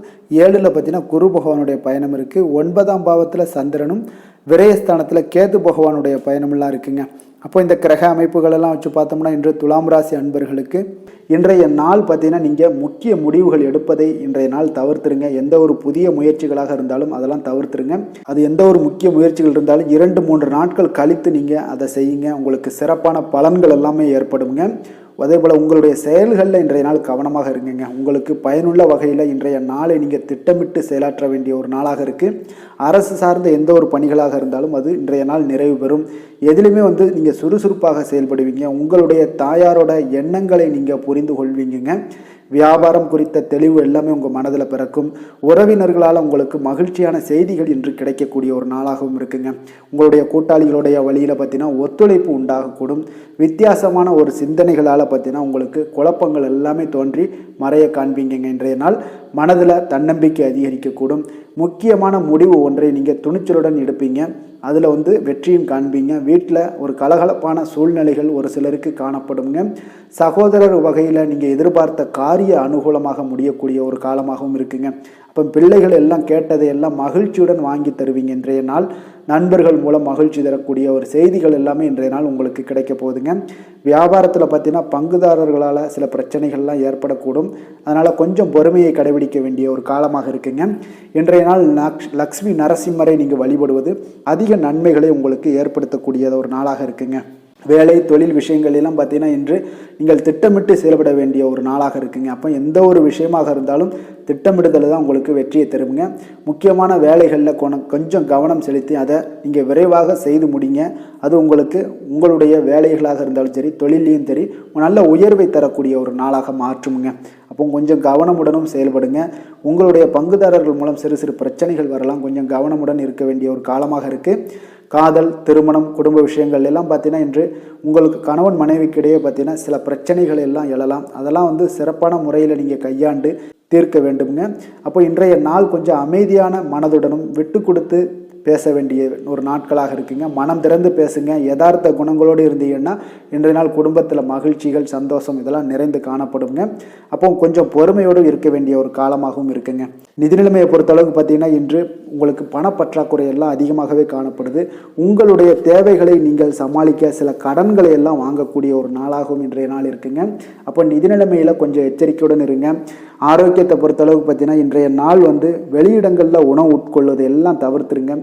7ல் பார்த்தீங்கன்னா குரு பகவானுடைய பயணம் இருக்குது. 9ஆம் பாவத்தில் சந்திரனும், விரயஸ்தானத்தில் கேது பகவானுடைய பயணமெல்லாம் இருக்குங்க. அப்போ இந்த கிரக அமைப்புகளெல்லாம் வச்சு பார்த்தோம்னா இன்று துலாம் ராசி அன்பர்களுக்கு இன்றைய நாள் பார்த்தீங்கன்னா நீங்கள் முக்கிய முடிவுகள் எடுப்பதை இன்றைய நாள் தவிர்த்துருங்க. எந்த ஒரு புதிய முயற்சிகளாக இருந்தாலும் அதெல்லாம் தவிர்த்துருங்க. அது எந்த ஒரு முக்கிய முயற்சிகள் இருந்தாலும் 2-3 நாட்கள் கழித்து நீங்கள் அதை செய்யுங்க. உங்களுக்கு சிறப்பான பலன்கள் எல்லாமே ஏற்படுங்க. அதே போல் உங்களுடைய செயல்களில் இன்றைய நாள் கவனமாக இருங்க. உங்களுக்கு பயனுள்ள வகையில் இன்றைய நாளை நீங்கள் திட்டமிட்டு செயலாற்ற வேண்டிய ஒரு நாளாக இருக்குது. அரசு சார்ந்த எந்த ஒரு பணிகளாக இருந்தாலும் அது இன்றைய நாள் நிறைவு பெறும். எதிலுமே நீங்கள் சுறுசுறுப்பாக செயல்படுவீங்க. உங்களுடைய தாயாரோட எண்ணங்களை நீங்கள் புரிந்து கொள்வீங்க. வியாபாரம் குறித்த தெளிவு எல்லாமே உங்கள் மனதில் பிறக்கும். உறவினர்களால் உங்களுக்கு மகிழ்ச்சியான செய்திகள் இன்று கிடைக்கக்கூடிய ஒரு நாளாகவும் இருக்குங்க. உங்களுடைய கூட்டாளிகளுடைய வழியில் பார்த்தீங்கன்னா ஒத்துழைப்பு உண்டாகக்கூடும். வித்தியாசமான ஒரு சிந்தனைகளால் பார்த்தீங்கன்னா உங்களுக்கு குழப்பங்கள் எல்லாமே தோன்றி மறைய காண்பீங்க. இன்றைய நாள் மனதில் தன்னம்பிக்கை அதிகரிக்கக்கூடும். முக்கியமான முடிவு ஒன்றை நீங்கள் துணிச்சலுடன் எடுப்பீங்க. அதில் வெற்றியும் காண்பீங்க. வீட்டில் ஒரு கலகலப்பான சூழ்நிலைகள் ஒரு சிலருக்கு காணப்படுங்க. சகோதரர் வகையில் நீங்கள் எதிர்பார்த்த காரிய அனுகூலமாக முடியக்கூடிய ஒரு காலமாகவும் இருக்குங்க. அப்போ பிள்ளைகள் எல்லாம் கேட்டதை எல்லாம் மகிழ்ச்சியுடன் வாங்கி தருவீங்க. இன்றைய நாள் நண்பர்கள் மூலம் மகிழ்ச்சி தரக்கூடிய ஒரு செய்திகள் எல்லாமே இன்றைய நாள் உங்களுக்கு கிடைக்க போகுதுங்க. வியாபாரத்தில் பார்த்தீங்கன்னா பங்குதாரர்களால் சில பிரச்சனைகள்லாம் ஏற்படக்கூடும். அதனால் கொஞ்சம் பொறுமையை கடைபிடிக்க வேண்டிய ஒரு காலமாக இருக்குங்க. இன்றைய நாள் லக்ஷ்மி நரசிம்மரை நீங்கள் வழிபடுவது அதிக நன்மைகளை உங்களுக்கு ஏற்படுத்தக்கூடிய ஒரு நாளாக இருக்குங்க. வேலை தொழில் விஷயங்கள் எல்லாம் பார்த்தீங்கன்னா இன்று நீங்கள் திட்டமிட்டு செயல்பட வேண்டிய ஒரு நாளாக இருக்குங்க. அப்போ எந்த ஒரு விஷயமாக இருந்தாலும் திட்டமிடுதல் தான் உங்களுக்கு வெற்றியை தருங்க. முக்கியமான வேலைகளில் கொஞ்சம் கவனம் செலுத்தி அதை நீங்கள் விரைவாக செய்து முடிங்க. அது உங்களுக்கு உங்களுடைய வேலைகளாக இருந்தாலும் சரி தொழிலையும் சரி நல்ல உயர்வை தரக்கூடிய ஒரு நாளாக மாற்றுங்க. அப்போ கொஞ்சம் கவனமுடனும் செயல்படுங்க. உங்களுடைய பங்குதாரர்கள் மூலம் சிறு சிறு பிரச்சனைகள் வரலாம். கொஞ்சம் கவனமுடன் இருக்க வேண்டிய ஒரு காலமாக இருக்குது. காதல், திருமணம், குடும்ப விஷயங்கள் எல்லாம் பார்த்தீங்கன்னா இன்று உங்களுக்கு கணவன் மனைவிக்கு இடையே பார்த்தீங்கன்னா சில பிரச்சனைகள் எல்லாம் எழலாம். அதெல்லாம் சிறப்பான முறையில் நீங்கள் கையாண்டு தீர்க்க வேண்டுங்க. அப்போ இன்றைய நாள் கொஞ்சம் அமைதியான மனதுடனும் விட்டு கொடுத்து பேச வேண்டிய ஒரு நாட்களாக இருக்குங்க. மனம் திறந்து பேசுங்க. யதார்த்த குணங்களோடு இருந்தீங்கன்னா இன்றைய நாள் குடும்பத்தில் மகிழ்ச்சிகள், சந்தோஷம் இதெல்லாம் நிறைந்து காணப்படுங்க. அப்போ கொஞ்சம் பொறுமையோடு இருக்க வேண்டிய ஒரு காலமாகவும் இருக்குங்க. நிதி நிலைமையை பொறுத்தளவுக்கு பார்த்தீங்கன்னா இன்று உங்களுக்கு பணப்பற்றாக்குறை எல்லாம் அதிகமாகவே காணப்படுது. உங்களுடைய தேவைகளை நீங்கள் சமாளிக்க சில கடன்களை எல்லாம் வாங்கக்கூடிய ஒரு நாளாகவும் இன்றைய நாள் இருக்குங்க. அப்போ நிதி நிலைமையில் கொஞ்சம் எச்சரிக்கையுடன் இருங்க. ஆரோக்கியத்தை பொறுத்தளவுக்கு பார்த்தீங்கன்னா இன்றைய நாள் வெளியிடங்களில் உணவு உட்கொள்வது எல்லாம் தவிர்த்துருங்க.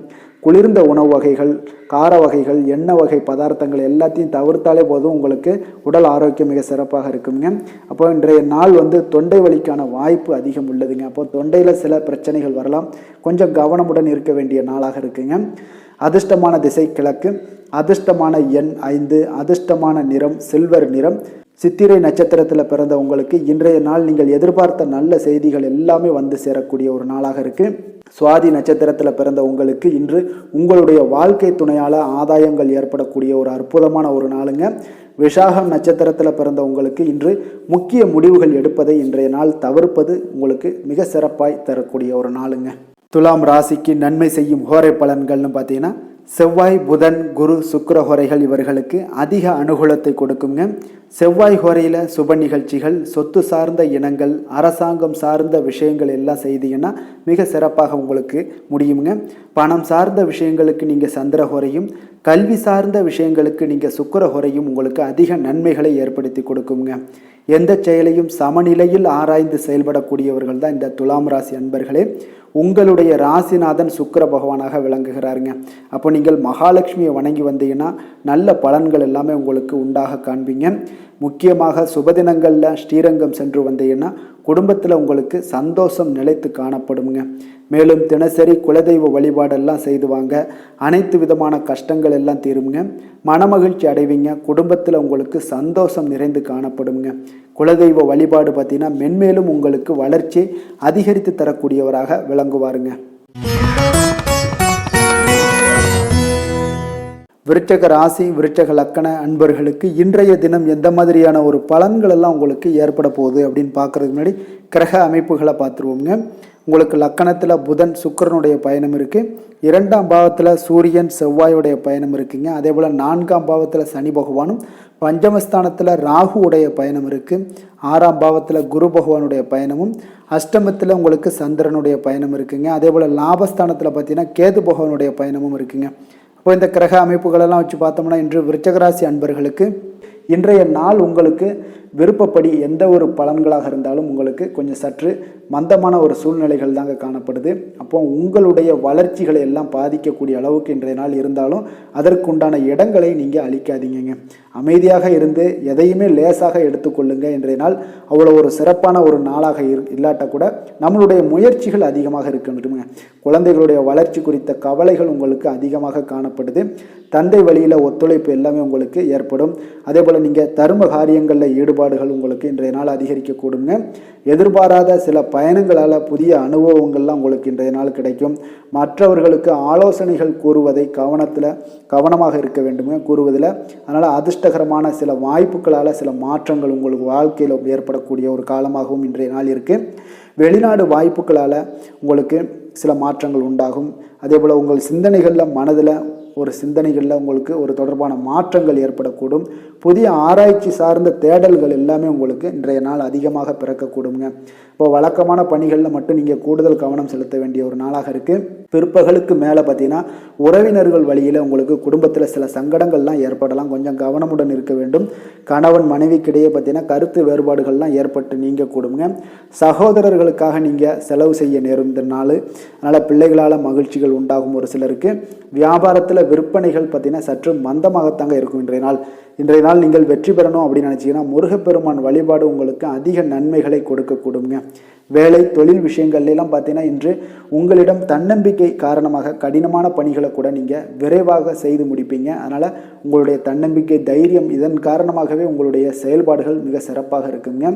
குளிர்ந்த உணவு வகைகள், கார வகைகள், எண்ணெய் வகை பதார்த்தங்கள் எல்லாத்தையும் தவிர்த்தாலே போதும் உங்களுக்கு உடல் ஆரோக்கியம் மிக சிறப்பாக இருக்குங்க. அப்போ இன்றைய நாள் தொண்டை வலிக்கான வாய்ப்பு அதிகம் உள்ளதுங்க. அப்போ தொண்டையில் சில பிரச்சனைகள் வரலாம். கொஞ்சம் கவனமுடன் இருக்க வேண்டிய நாளாக இருக்குங்க. அதிர்ஷ்டமான திசை கிழக்கு, அதிர்ஷ்டமான எண் 5, அதிர்ஷ்டமான நிறம் சில்வர் நிறம். சித்திரை நட்சத்திரத்தில் பிறந்த உங்களுக்கு இன்றைய நாள் நீங்கள் எதிர்பார்த்த நல்ல செய்திகள் எல்லாமே சேரக்கூடிய ஒரு நாளாக இருக்குது. சுவாதி நட்சத்திரத்தில் பிறந்த உங்களுக்கு இன்று உங்களுடைய வாழ்க்கை துணையால் ஆதாயங்கள் ஏற்படக்கூடிய ஒரு அற்புதமான ஒரு நாளுங்க. விசாகம் நட்சத்திரத்தில் பிறந்த உங்களுக்கு இன்று முக்கிய முடிவுகள் எடுப்பதை இன்றைய நாள் தவிர்ப்பது உங்களுக்கு மிக சிறப்பாய் தரக்கூடிய ஒரு நாளுங்க. துலாம் ராசிக்கு நன்மை செய்யும் ஹோரை பலன்கள்னு பார்த்தீங்கன்னா செவ்வாய், புதன், குரு, சுக்கிர ஹோரைகள் இவர்களுக்கு அதிக அனுகூலத்தை கொடுக்குங்க. செவ்வாய் ஹோரையில் சுப நிகழ்ச்சிகள், சொத்து சார்ந்த இனங்கள், அரசாங்கம் சார்ந்த விஷயங்கள் எல்லாம் செய்தீங்கன்னா மிக சிறப்பாக உங்களுக்கு முடியுங்க. பணம் சார்ந்த விஷயங்களுக்கு நீங்கள் சந்திர ஹோரையும், கல்வி சார்ந்த விஷயங்களுக்கு நீங்கள் சுக்கிர ஹோரையும் உங்களுக்கு அதிக நன்மைகளை ஏற்படுத்தி கொடுக்குங்க. எந்த செயலையும் சமநிலையில் ஆராய்ந்து செயல்படக்கூடியவர்கள் தான் இந்த துலாம் ராசி அன்பர்களே. உங்களுடைய ராசிநாதன் சுக்கிர பகவானாக விளங்குகிறாருங்க. அப்போ நீங்கள் மகாலட்சுமியை வணங்கி வந்தீங்கன்னா நல்ல பலன்கள் எல்லாமே உங்களுக்கு உண்டாக காண்பீங்க. முக்கியமாக சுபதினங்களில் ஸ்ரீரங்கம் சென்று வந்தீங்கன்னா குடும்பத்தில் உங்களுக்கு சந்தோஷம் நிலைத்து காணப்படுங்க. மேலும் தினசரி குலதெய்வ வழிபாடெல்லாம் செய்து வாங்க. அனைத்து விதமான கஷ்டங்கள் எல்லாம் தீருங்க. மனமகிழ்ச்சி அடைவீங்க. குடும்பத்தில் உங்களுக்கு சந்தோஷம் நிறைந்து காணப்படுங்க. குலதெய்வ வழிபாடு பார்த்தீங்கன்னா மென்மேலும் உங்களுக்கு வளர்ச்சி அதிகரித்து தரக்கூடியவராக விளங்குவாருங்க. விருச்சக ராசி, விருச்சக லக்கண அன்பர்களுக்கு இன்றைய தினம் எந்த மாதிரியான ஒரு பலன்கள் எல்லாம் உங்களுக்கு ஏற்பட போகுது அப்படின்னு பார்க்கறதுக்கு முன்னாடி கிரக அமைப்புகளை பார்த்துருவோங்க. உங்களுக்கு லக்கணத்தில் புதன் சுக்கிரனுடைய பயணம் இருக்குது. 2ஆம் பாவத்தில் சூரியன் செவ்வாயுடைய பயணம் இருக்குங்க. அதே போல் 4ஆம் பாவத்தில் சனி பகவானும், பஞ்சமஸ்தானத்தில் ராகுவுடைய பயணம் இருக்குது. 6ஆம் பாவத்தில் குரு பகவானுடைய பயணமும், அஷ்டமத்தில் உங்களுக்கு சந்திரனுடைய பயணம் இருக்குங்க. அதே போல் லாபஸ்தானத்தில் பார்த்தீங்கன்னா கேது பகவானுடைய பயணமும் இருக்குங்க. இப்போ இந்த கிரக அமைப்புகளெல்லாம் வச்சு பார்த்தோம்னா இன்று விருச்சிக ராசி அன்பர்களுக்கு இன்றைய நாள் உங்களுக்கு விருப்பப்படி எந்த ஒரு பலன்களாக இருந்தாலும் உங்களுக்கு கொஞ்சம் சற்று மந்தமான ஒரு சூழ்நிலைகள் தாங்க காணப்படுது. அப்போ உங்களுடைய வளர்ச்சிகளை எல்லாம் பாதிக்கக்கூடிய அளவுக்கு இன்றைய நாள் இருந்தாலும் அதற்குண்டான இடங்களை நீங்கள் அளிக்காதீங்க. அமைதியாக இருந்து எதையுமே லேசாக எடுத்துக்கொள்ளுங்க. இன்றைய நாள் அவ்வளோ ஒரு சிறப்பான ஒரு நாளாக இல்லாட்ட கூட நம்மளுடைய முயற்சிகள் அதிகமாக இருக்கணுங்க. குழந்தைகளுடைய வளர்ச்சி குறித்த கவலைகள் உங்களுக்கு அதிகமாக காணப்படுது. தந்தை வழியில் ஒத்துழைப்பு எல்லாமே உங்களுக்கு ஏற்படும். அதே போல் நீங்கள் தர்ம காரியங்களில் ஈடுபாடுகள் உங்களுக்கு இன்றைய நாள் அதிகரிக்கக்கூடுங்க. எதிர்பாராத சில பயணங்களால் புதிய அனுபவங்கள்லாம் உங்களுக்கு இன்றைய நாள் கிடைக்கும். மற்றவர்களுக்கு ஆலோசனைகள் கூறுவதை கவனமாக இருக்க வேண்டுங்க கூறுவதில். அதனால் அதிர்ஷ்டகரமான சில வாய்ப்புகளால் சில மாற்றங்கள் உங்களுக்கு வாழ்க்கையில் ஏற்படக்கூடிய ஒரு காலமாகவும் இன்றைய நாள் இருக்குது. வெளிநாடு வாய்ப்புகளால் உங்களுக்கு சில மாற்றங்கள் உண்டாகும். அதே போல் உங்கள் சிந்தனைகளில் மனதில் உங்களுக்கு ஒரு தொடர்பான மாற்றங்கள் ஏற்படக்கூடும். புதிய ஆராய்ச்சி சார்ந்த தேடல்கள் எல்லாமே உங்களுக்கு இன்றைய நாள் அதிகமாக பிறக்கக்கூடுங்க. இப்போ வழக்கமான பணிகளில் மட்டும் நீங்கள் கூடுதல் கவனம் செலுத்த வேண்டிய ஒரு நாளாக இருக்குது. பிற்பகலுக்கு மேலே பார்த்தீங்கன்னா உறவினர்கள் வழியில் உங்களுக்கு குடும்பத்தில் சில சங்கடங்கள்லாம் ஏற்படலாம். கொஞ்சம் கவனமுடன் இருக்க வேண்டும். கணவன் மனைவிக்கிடையே பார்த்தீங்கன்னா கருத்து வேறுபாடுகள்லாம் ஏற்பட்டு நீங்க கூடுங்க. சகோதரர்களுக்காக நீங்கள் செலவு செய்ய நேரும் இந்த நாள். அதனால் பிள்ளைகளால் மகிழ்ச்சிகள் உண்டாகும். ஒரு சிலருக்கு வியாபாரத்தில் விற்பனைகள் பார்த்தீங்கன்னா சற்று மந்தமாகத்தாங்க இருக்கும் இன்றைய நாள் நீங்கள் வெற்றி பெறணும் அப்படின்னு நினச்சிங்கன்னா முருகப்பெருமான் வழிபாடு உங்களுக்கு அதிக நன்மைகளை கொடுக்கக்கூடுங்க. வேலை தொழில் விஷயங்கள்லாம் பார்த்தீங்கன்னா இன்று உங்களிடம் தன்னம்பிக்கை காரணமாக கடினமான பணிகளை கூட நீங்கள் விரைவாக செய்து முடிப்பீங்க. அதனால் உங்களுடைய தன்னம்பிக்கை தைரியம் இதன் காரணமாகவே உங்களுடைய செயல்பாடுகள் மிக சிறப்பாக இருக்குங்க.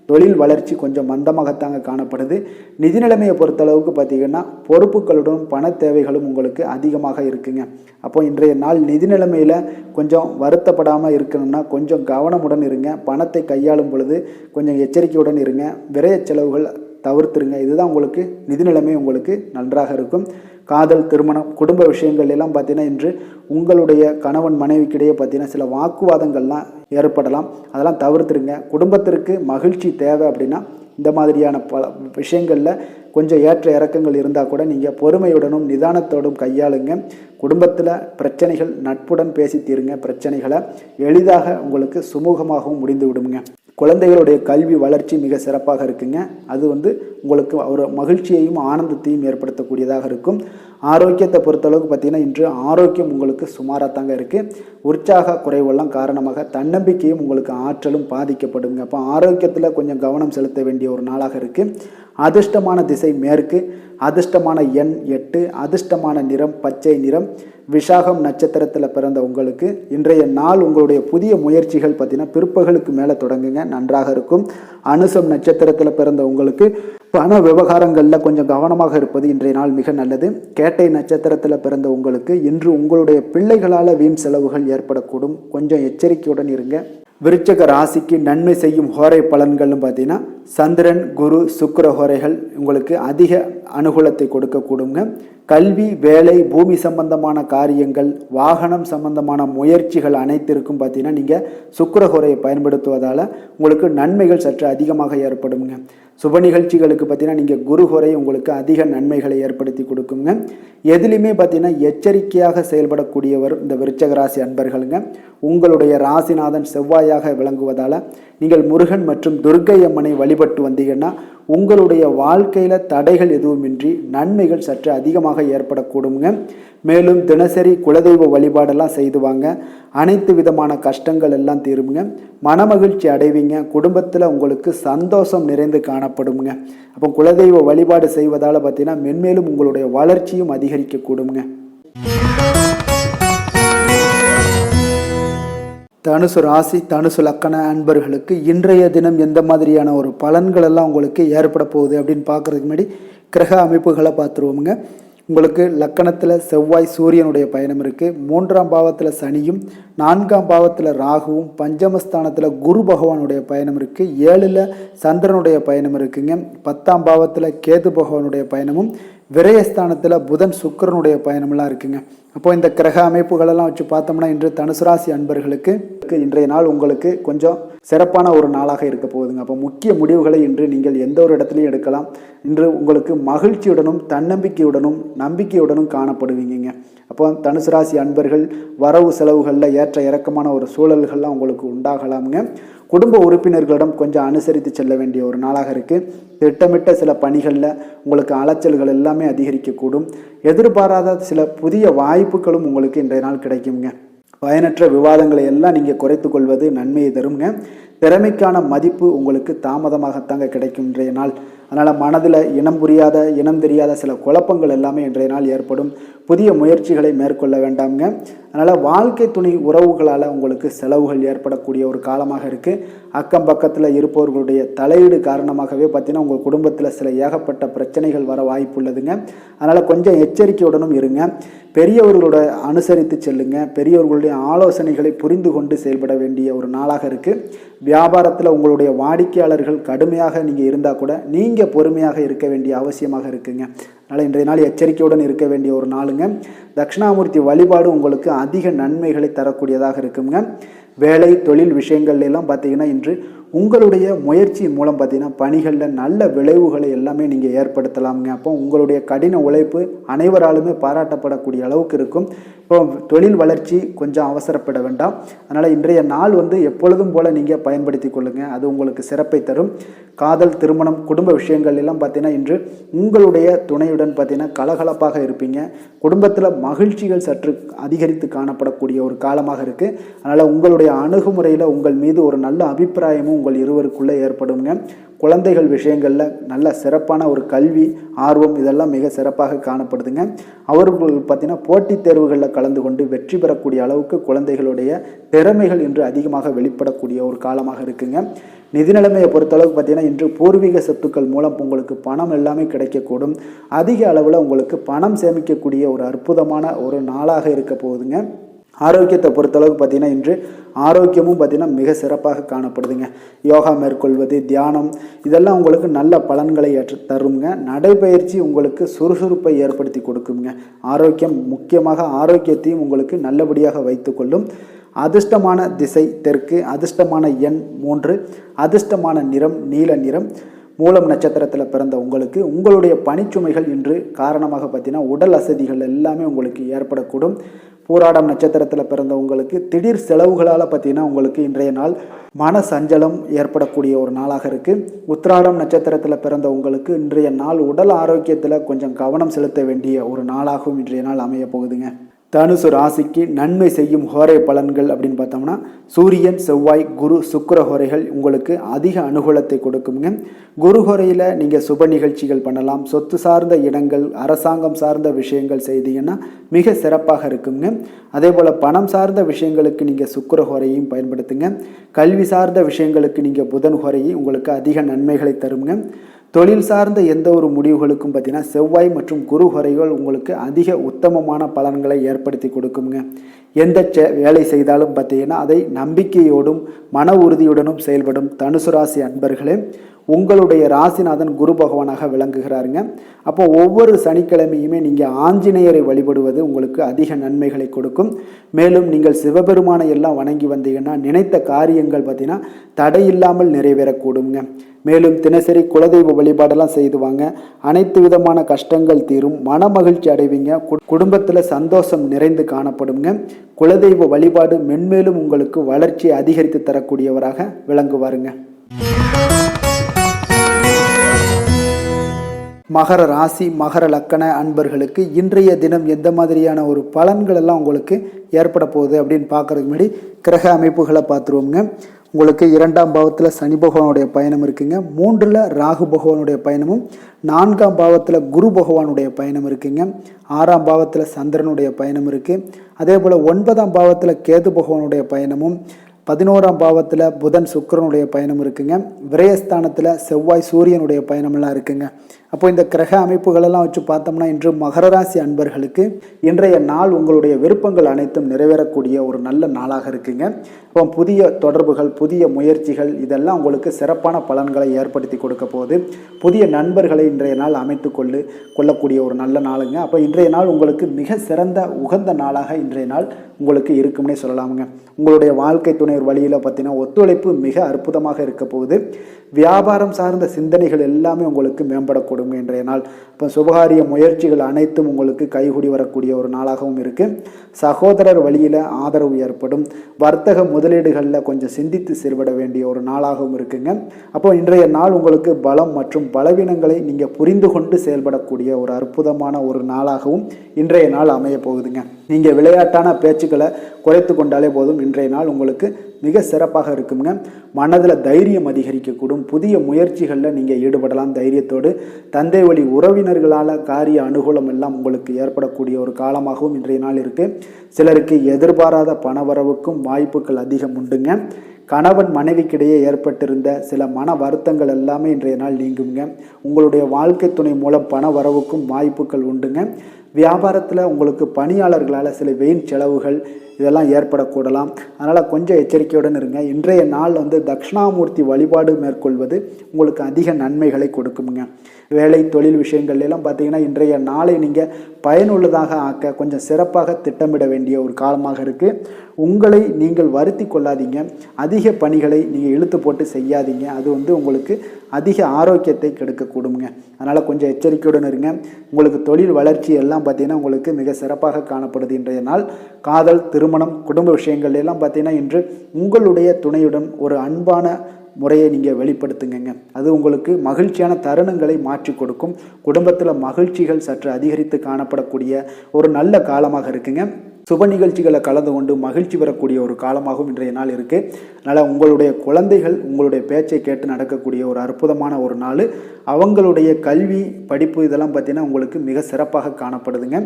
தொழில் வளர்ச்சி கொஞ்சம் மந்தமாகத்தாங்க காணப்படுது. நிதி நிலைமையை பொறுத்தளவுக்கு பார்த்தீங்கன்னா பொறுப்புகளுடன் பண தேவைகளும் உங்களுக்கு அதிகமாக இருக்குங்க. அப்போ இன்றைய நாள் நிதி நிலைமையில் கொஞ்சம் வருத்தப்படாமல் இருக்கணும்னா கொஞ்சம் கவனமுடன் இருங்க. பணத்தை கையாளும் பொழுது கொஞ்சம் எச்சரிக்கையுடன் இருங்க. விரைய செலவுகள் தவிர்த்துருங்க. இதுதான் உங்களுக்கு நிதி நிலைமை உங்களுக்கு நன்றாக இருக்கும். காதல், திருமணம், குடும்ப விஷயங்கள் எல்லாம் பார்த்தீங்கன்னா இன்று உங்களுடைய கணவன் மனைவிக்கிடையே பார்த்தீங்கன்னா சில வாக்குவாதங்கள்லாம் ஏற்படலாம். அதெல்லாம் தவிர்த்துருங்க. குடும்பத்திற்கு மகிழ்ச்சி தேவை அப்படின்னா இந்த மாதிரியான பல விஷயங்களில் கொஞ்சம் ஏற்ற இறக்கங்கள் இருந்தால் கூட நீங்கள் பொறுமையுடனும் நிதானத்தோடும் கையாளுங்க. குடும்பத்தில் பிரச்சனைகள் நட்புடன் பேசி தீருங்க. பிரச்சனைகளை எளிதாக உங்களுக்கு சுமூகமாகவும் முடிந்து விடுங்க. குழந்தைகளுடைய கல்வி வளர்ச்சி மிக சிறப்பாக இருக்குங்க. அது உங்களுக்கு ஒரு மகிழ்ச்சியையும் ஆனந்தத்தையும் ஏற்படுத்தக்கூடியதாக இருக்கும். ஆரோக்கியத்தை பொறுத்தளவுக்கு பார்த்தீங்கன்னா இன்று ஆரோக்கியம் உங்களுக்கு சுமாராக தாங்க இருக்குது. உற்சாக குறைவெல்லாம் காரணமாக தன்னம்பிக்கையும் உங்களுக்கு ஆற்றலும் பாதிக்கப்படுங்க. அப்போ ஆரோக்கியத்தில் கொஞ்சம் கவனம் செலுத்த வேண்டிய ஒரு நாளாக இருக்குது. அதிர்ஷ்டமான திசை மேற்கு, அதிர்ஷ்டமான எண் 8, அதிர்ஷ்டமான நிறம் பச்சை நிறம். விஷாகம் நட்சத்திரத்தில் பிறந்த உங்களுக்கு இன்றைய நாள் உங்களுடைய புதிய முயற்சிகள் பார்த்தீங்கன்னா பிற்பகலுக்கு மேலே தொடங்குங்க, நன்றாக இருக்கும். அனுசம் நட்சத்திரத்தில் பிறந்த உங்களுக்கு பண விவகாரங்களில் கொஞ்சம் கவனமாக இருப்பது இன்றைய நாள் மிக நல்லது. கேட்டை நட்சத்திரத்தில் பிறந்த உங்களுக்கு இன்று உங்களுடைய பிள்ளைகளால் வீண் செலவுகள் ஏற்படக்கூடும். கொஞ்சம் எச்சரிக்கையுடன் இருங்க. விருச்சிக ராசிக்கு நன்மை செய்யும் ஹோரை பலன்கள்னு பார்த்தீங்கன்னா சந்திரன், குரு, சுக்கிர ஹோரைகள் உங்களுக்கு அதிக அனுகூலத்தை கொடுக்கக்கூடுங்க. கல்வி, வேலை, பூமி சம்பந்தமான காரியங்கள், வாகனம் சம்பந்தமான முயற்சிகள் அனைத்திற்கும் பார்த்தீங்கன்னா நீங்கள் சுக்கிர ஹோரையை பயன்படுத்துவதால் உங்களுக்கு நன்மைகள் சற்று அதிகமாக ஏற்படுங்க. சுப நிகழ்ச்சிகளுக்கு பார்த்தீங்கன்னா நீங்கள் குரு ஹோரை உங்களுக்கு அதிக நன்மைகளை ஏற்படுத்தி கொடுக்குங்க. எதுலையுமே பார்த்தீங்கன்னா எச்சரிக்கையாக செயல்படக்கூடியவர் இந்த விருச்சிக ராசி அன்பர்களுங்க. உங்களுடைய ராசிநாதன் செவ்வாயாக விளங்குவதால் நீங்கள் முருகன் மற்றும் துர்க்கை அம்மனை வழிபட்டு வந்தீங்கன்னா உங்களுடைய வாழ்க்கையில் தடைகள் எதுவுமின்றி நன்மைகள் சற்று அதிகமாக ஏற்படக்கூடுங்க. மேலும் தினசரி குலதெய்வ வழிபாடெல்லாம் செய்து வாங்க. அனைத்து விதமான கஷ்டங்கள் எல்லாம் தீருங்க. மனமகிழ்ச்சி அடைவீங்க. குடும்பத்தில் உங்களுக்கு சந்தோஷம் நிறைந்து காணப்படுங்க. அப்போ குலதெய்வ வழிபாடு செய்வதால் பார்த்தீங்கன்னா மென்மேலும் உங்களுடைய வளர்ச்சியும் அதிகரிக்கக்கூடுங்க. தனுசு ராசி, தனுசு லக்கண அன்பர்களுக்கு இன்றைய தினம் எந்த மாதிரியான ஒரு பலன்கள் எல்லாம் உங்களுக்கு ஏற்பட போகுது அப்படின்னு பார்க்குறதுக்கு முன்னாடி கிரக அமைப்புகளை பார்த்துருவோமுங்க. உங்களுக்கு லக்கணத்தில் செவ்வாய் சூரியனுடைய பயணம் இருக்குது. 3ஆம் பாவத்தில் சனியும், 4ஆம் பாவத்தில் ராகுவும், பஞ்சமஸ்தானத்தில் குரு பகவானுடைய பயணம் இருக்குது. 7ல் சந்திரனுடைய பயணம் இருக்குங்க. 10ஆம் பாவத்தில் கேது பகவானுடைய பயணமும், விரயஸ்தானத்தில் புதன் சுக்கிரனுடைய பயணமெல்லாம் இருக்குங்க. அப்போ இந்த கிரக அமைப்புகளெல்லாம் வச்சு பார்த்தோம்னா இன்று தனுசு ராசி அன்பர்களுக்கு இன்றைய நாள் உங்களுக்கு கொஞ்சம் சிறப்பான ஒரு நாளாக இருக்க போகுதுங்க. அப்போ முக்கிய முடிவுகளை இன்று நீங்கள் எந்த ஒரு இடத்துலையும் எடுக்கலாம். இன்று உங்களுக்கு மகிழ்ச்சியுடனும் தன்னம்பிக்கையுடனும் நம்பிக்கையுடனும் காணப்படுவீங்க. அப்போ அப்போ தனுசு ராசி அன்பர்கள் வரவு செலவுகளில் ஏற்ற இறக்கமான ஒரு சூழல்கள்லாம் உங்களுக்கு உண்டாகலாமுங்க. குடும்ப உறுப்பினர்களிடம் கொஞ்சம் அனுசரித்து செல்ல வேண்டிய ஒரு நாளாக இருக்குது. திட்டமிட்ட சில பணிகளில் உங்களுக்கு அலைச்சல்கள் எல்லாமே அதிகரிக்கக்கூடும். எதிர்பாராத சில புதிய வாய்ப்புகளும் உங்களுக்கு இன்றைய நாள் கிடைக்குங்க. பயனற்ற விவாதங்களை எல்லாம் நீங்கள் குறைத்து கொள்வது நன்மையை தருங்க. திறமைக்கான மதிப்பு உங்களுக்கு தாமதமாகத்தாங்க கிடைக்கும் இன்றைய நாள். அதனால் மனதில் இனம் தெரியாத சில குழப்பங்கள் எல்லாமே இன்றைய நாள் ஏற்படும். புதிய முயற்சிகளை மேற்கொள்ள வேண்டாம்ங்க. அதனால் வாழ்க்கை துணை உறவுகளால் உங்களுக்கு செலவுகள் ஏற்படக்கூடிய ஒரு காலமாக இருக்குது. அக்கம் பக்கத்தில் இருப்பவர்களுடைய தலையீடு காரணமாகவே பார்த்தீங்கன்னா உங்கள் குடும்பத்தில் சில ஏகப்பட்ட பிரச்சனைகள் வர வாய்ப்பு உள்ளதுங்க. அதனால் கொஞ்சம் எச்சரிக்கையுடனும் இருங்க. பெரியவர்களோட அனுசரித்து செல்லுங்க. பெரியவர்களுடைய ஆலோசனைகளை புரிந்து கொண்டு செயல்பட வேண்டிய ஒரு நாளாக இருக்குது. வியாபாரத்தில் உங்களுடைய வாடிக்கையாளர்கள் கடுமையாக நீங்கள் இருந்தால் கூட நீங்கள் பொறுமையாக இருக்க வேண்டிய அவசியமாக இருக்குங்க. அதனால் இன்றைய நாள் எச்சரிக்கையுடன் இருக்க வேண்டிய ஒரு நாளுங்க. தட்சிணாமூர்த்தி வழிபாடு உங்களுக்கு அதிக நன்மைகளை தரக்கூடியதாக இருக்குங்க. வேலை தொழில் விஷயங்கள்ல எல்லாம் பார்த்தீங்கன்னா இன்று உங்களுடைய முயற்சியின் மூலம் பார்த்தீங்கன்னா பணிகளில் நல்ல விளைவுகளை எல்லாமே நீங்கள் ஏற்படுத்தலாமுங்க. அப்போ உங்களுடைய கடின உழைப்பு அனைவராலுமே பாராட்டப்படக்கூடிய அளவுக்கு இருக்கும். இப்போ தொழில் வளர்ச்சி கொஞ்சம் அவசரப்பட வேண்டாம். அதனால் இன்றைய நாள் எப்பொழுதும் போல் நீங்கள் பயன்படுத்தி கொள்ளுங்கள். அது உங்களுக்கு சிறப்பை தரும். காதல், திருமணம், குடும்ப விஷயங்கள் எல்லாம் பார்த்தீங்கன்னா இன்று உங்களுடைய துணையுடன் பார்த்தீங்கன்னா கலகலப்பாக இருப்பீங்க. குடும்பத்தில் மகிழ்ச்சிகள் சற்று அதிகரித்து காணப்படக்கூடிய ஒரு காலமாக இருக்குது. அதனால் உங்களுடைய அணுகுமுறையில் உங்கள் மீது ஒரு நல்ல அபிப்பிராயமும் உங்கள் இருவருக்குள்ளே ஏற்படுங்க. குழந்தைகள் விஷயங்களில் நல்ல சிறப்பான ஒரு கல்வி ஆர்வம் இதெல்லாம் மிக சிறப்பாக காணப்படுதுங்க. அவர்கள் பார்த்தீங்கன்னா போட்டித் தேர்வுகளில் கலந்து கொண்டு வெற்றி பெறக்கூடிய அளவுக்கு குழந்தைகளுடைய திறமைகள் இன்று அதிகமாக வெளிப்படக்கூடிய ஒரு காலமாக இருக்குங்க. நிதி நிலைமையை பொறுத்தளவுக்கு பார்த்தீங்கன்னா இன்று பூர்வீக சொத்துக்கள் மூலம் உங்களுக்கு பணம் எல்லாமே கிடைக்கக்கூடும். அதிக அளவில் உங்களுக்கு பணம் சேமிக்கக்கூடிய ஒரு அற்புதமான ஒரு நாளாக இருக்க போகுதுங்க. ஆரோக்கியத்தை பொறுத்தளவுக்கு பார்த்தீங்கன்னா இன்று ஆரோக்கியமும் பார்த்தீங்கன்னா மிக சிறப்பாக காணப்படுதுங்க. யோகா மேற்கொள்வது, தியானம் இதெல்லாம் உங்களுக்கு நல்ல பலன்களை தருங்க. நடைபயிற்சி உங்களுக்கு சுறுசுறுப்பை ஏற்படுத்தி கொடுக்குங்க. ஆரோக்கியம் முக்கியமாக ஆரோக்கியத்தையும் உங்களுக்கு நல்லபடியாக வைத்துக்கொள்ளும். அதிர்ஷ்டமான திசை தெற்கு, அதிர்ஷ்டமான எண் 3, அதிர்ஷ்டமான நிறம் நீல நிறம். மூலம் நட்சத்திரத்தில் பிறந்த உங்களுக்கு உங்களுடைய பணிச்சுமைகள் இன்று காரணமாக பார்த்தீங்கன்னா உடல் அசதிகள் எல்லாமே உங்களுக்கு ஏற்படக்கூடும். பூராடம் நட்சத்திரத்தில் பிறந்த உங்களுக்கு திடீர் செலவுகளால் பார்த்தீங்கன்னா உங்களுக்கு இன்றைய நாள் மன சஞ்சலம் ஏற்படக்கூடிய ஒரு நாளாக இருக்குது. உத்திராடம் நட்சத்திரத்தில் பிறந்த உங்களுக்கு இன்றைய நாள் உடல் ஆரோக்கியத்தில் கொஞ்சம் கவனம் செலுத்த வேண்டிய ஒரு நாளாகவும் இன்றைய நாள் அமைய போகுதுங்க. தனுசு ராசிக்கு நன்மை செய்யும் ஹோரை பலன்கள் அப்படின்னு பார்த்தோம்னா சூரியன், செவ்வாய், குரு, சுக்கிர ஹோரைகள் உங்களுக்கு அதிக அனுகூலத்தை கொடுக்குங்க. குரு ஹோரையில் நீங்கள் சுப நிகழ்ச்சிகள் பண்ணலாம். சொத்து சார்ந்த இடங்கள், அரசாங்கம் சார்ந்த விஷயங்கள் செய்தீங்கன்னா மிக சிறப்பாக இருக்குங்க. அதே போல் பணம் சார்ந்த விஷயங்களுக்கு நீங்கள் சுக்கிர ஹோரையும் பயன்படுத்துங்க. கல்வி சார்ந்த விஷயங்களுக்கு நீங்கள் புதன் ஹோரையை உங்களுக்கு அதிக நன்மைகளை தருங்க. தொழில் சார்ந்த எந்த ஒரு முடிவுகளுக்கும் பார்த்தீங்கன்னா செவ்வாய் மற்றும் குரு ஹோரைகள் உங்களுக்கு அதிக உத்தமமான பலன்களை ஏற்படுத்தி கொடுக்குங்க. எந்த வேலை செய்தாலும் பார்த்தீங்கன்னா அதை நம்பிக்கையோடும் மன உறுதியுடனும் செயல்படும் தனுசு ராசி அன்பர்களே உங்களுடைய ராசிநாதன் குரு பகவானாக விளங்குகிறாருங்க. அப்போ ஒவ்வொரு சனிக்கிழமையுமே நீங்கள் ஆஞ்சநேயரை வழிபடுவது உங்களுக்கு அதிக நன்மைகளை கொடுக்கும். மேலும் நீங்கள் சிவபெருமானை எல்லாம் வணங்கி வந்தீங்கன்னா நினைத்த காரியங்கள் பார்த்தீங்கன்னா தடையில்லாமல் நிறைவேறக்கூடுங்க. மேலும் தினசரி குலதெய்வ வழிபாடெல்லாம் செய்து வாங்க. அனைத்து விதமான கஷ்டங்கள் தீரும். மன மகிழ்ச்சி அடைவீங்க. குடும்பத்தில் சந்தோஷம் நிறைந்து காணப்படுங்க. குலதெய்வ வழிபாடு மென்மேலும் உங்களுக்கு வளர்ச்சியை அதிகரித்து தரக்கூடியவராக விளங்குவாருங்க. மகர ராசி மகர லக்கண அன்பர்களுக்கு இன்றைய தினம் எந்த மாதிரியான ஒரு பலன்கள் எல்லாம் உங்களுக்கு ஏற்பட போகுது அப்படின்னு பார்க்கறதுக்கு முன்னாடி கிரக அமைப்புகளை பார்த்துருவோங்க. உங்களுக்கு 2ஆம் பாவத்தில் சனி பகவானுடைய பயணம் இருக்குங்க. 3ல் ராகு பகவானுடைய பயணமும், 4ஆம் பாவத்தில் குரு பகவானுடைய பயணம் இருக்குங்க. 6ஆம் பாவத்தில் சந்திரனுடைய பயணம் இருக்குது. அதே போல் 9ஆம் பாவத்தில் கேது பகவானுடைய பயணமும், 11ஆம் பாவத்தில் புதன் சுக்கிரனுடைய பயணம் இருக்குங்க. விரயஸ்தானத்தில் செவ்வாய் சூரியனுடைய பயணமெல்லாம் இருக்குங்க. அப்போ இந்த கிரக அமைப்புகளெல்லாம் வச்சு பார்த்தோம்னா இன்று மகர ராசி அன்பர்களுக்கு இன்றைய நாள் உங்களுடைய விருப்பங்கள் அனைத்தும் நிறைவேறக்கூடிய ஒரு நல்ல நாளாக இருக்குங்க. இப்போ புதிய தொடர்புகள், புதிய முயற்சிகள் இதெல்லாம் உங்களுக்கு சிறப்பான பலன்களை ஏற்படுத்தி கொடுக்க போகுது. புதிய நண்பர்களை இன்றைய நாள் அமைத்து கொள்ளக்கூடிய ஒரு நல்ல நாளுங்க. அப்போ இன்றைய நாள் உங்களுக்கு மிக சிறந்த உகந்த நாளாக இன்றைய நாள் உங்களுக்கு இருக்கும்னே சொல்லலாமுங்க. உங்களுடைய வாழ்க்கை துணைவர் வழியில் பார்த்தீங்கன்னா ஒத்துழைப்பு மிக அற்புதமாக இருக்க போகுது. வியாபாரம் சார்ந்த சிந்தனைகள் எல்லாமே உங்களுக்கு மேம்படக்கூடும். காணப்படும் இன்றைய நாள். இப்போ சுபகாரிய முயற்சிகள் அனைத்தும் உங்களுக்கு கைகூடி வரக்கூடிய ஒரு நாளாகவும் இருக்குது. சகோதரர் வழியில் ஆதரவு ஏற்படும். வர்த்தக முதலீடுகளில் கொஞ்சம் சிந்தித்து செயல்பட வேண்டிய ஒரு நாளாகவும் இருக்குங்க. அப்போ இன்றைய நாள் உங்களுக்கு பலம் மற்றும் பலவீனங்களை நீங்கள் புரிந்து கொண்டு செயல்படக்கூடிய ஒரு அற்புதமான ஒரு நாளாகவும் இன்றைய நாள் அமைய போகுதுங்க. நீங்கள் விளையாட்டான பேச்சுக்களை குறைத்து கொண்டாலே போதும், இன்றைய நாள் உங்களுக்கு மிக சிறப்பாக இருக்குங்க. மனதில் தைரியம் அதிகரிக்கக்கூடும். புதிய முயற்சிகளில் நீங்கள் ஈடுபடலாம் தைரியத்தோடு. தந்தை வழி உறவினர்களால் காரிய அனுகூலம் எல்லாம் உங்களுக்கு ஏற்படக்கூடிய ஒரு காலமாகவும் இன்றைய நாள் இருக்குது. சிலருக்கு எதிர்பாராத பணவரவுக்கும் வாய்ப்புகள் அதிகம் உண்டுங்க. கணவன் மனைவிக்கிடையே ஏற்பட்டிருந்த சில மன வருத்தங்கள் எல்லாமே இன்றைய நாள் நீங்குங்க. உங்களுடைய வாழ்க்கை துணை மூலம் பண வரவுக்கும் வாய்ப்புகள் உண்டுங்க. வியாபாரத்தில் உங்களுக்கு பணியாளர்களால் சில வீண் செலவுகள் இதெல்லாம் ஏற்படக்கூடலாம். அதனால் கொஞ்சம் எச்சரிக்கையுடன் இருங்க. இன்றைய நாள் தட்சிணாமூர்த்தி வழிபாடு மேற்கொள்வது உங்களுக்கு அதிக நன்மைகளை கொடுக்குங்க. வேலை தொழில் விஷயங்கள்லாம் பார்த்தீங்கன்னா இன்றைய நாளை நீங்கள் பயனுள்ளதாக ஆக்க கொஞ்சம் சிறப்பாக திட்டமிட வேண்டிய ஒரு காலமாக இருக்குது. உங்களை நீங்கள் வருத்தி கொள்ளாதீங்க. அதிக பணிகளை நீங்கள் இழுத்து போட்டு செய்யாதீங்க. அது உங்களுக்கு அதிக ஆரோக்கியத்தை கெடுக்கக்கூடுங்க. அதனால் கொஞ்சம் எச்சரிக்கையுடன் இருங்க. உங்களுக்கு தொழில் வளர்ச்சி எல்லாம் பார்த்தீங்கன்னா உங்களுக்கு மிக சிறப்பாக காணப்படுது இன்றைய நாள். காதல், திருமணம், குடும்ப விஷயங்கள் எல்லாம் பார்த்தீங்கன்னா இன்று உங்களுடைய துணையுடன் ஒரு அன்பான முறையை நீங்கள் வெளிப்படுத்துங்க. அது உங்களுக்கு மகிழ்ச்சியான தருணங்களை மாற்றி கொடுக்கும். குடும்பத்தில் மகிழ்ச்சிகள் சற்று அதிகரித்து காணப்படக்கூடிய ஒரு நல்ல காலமாக இருக்குங்க. சுப நிகழ்ச்சிகளை கலந்து கொண்டு மகிழ்ச்சி பெறக்கூடிய ஒரு காலமாகவும் இன்றைய நாள் இருக்குது. அதனால் உங்களுடைய குழந்தைகள் உங்களுடைய பேச்சை கேட்டு நடக்கக்கூடிய ஒரு அற்புதமான ஒரு நாள். அவங்களுடைய கல்வி படிப்பு இதெல்லாம் பார்த்தீங்கன்னா உங்களுக்கு மிக சிறப்பாக காணப்படுதுங்க.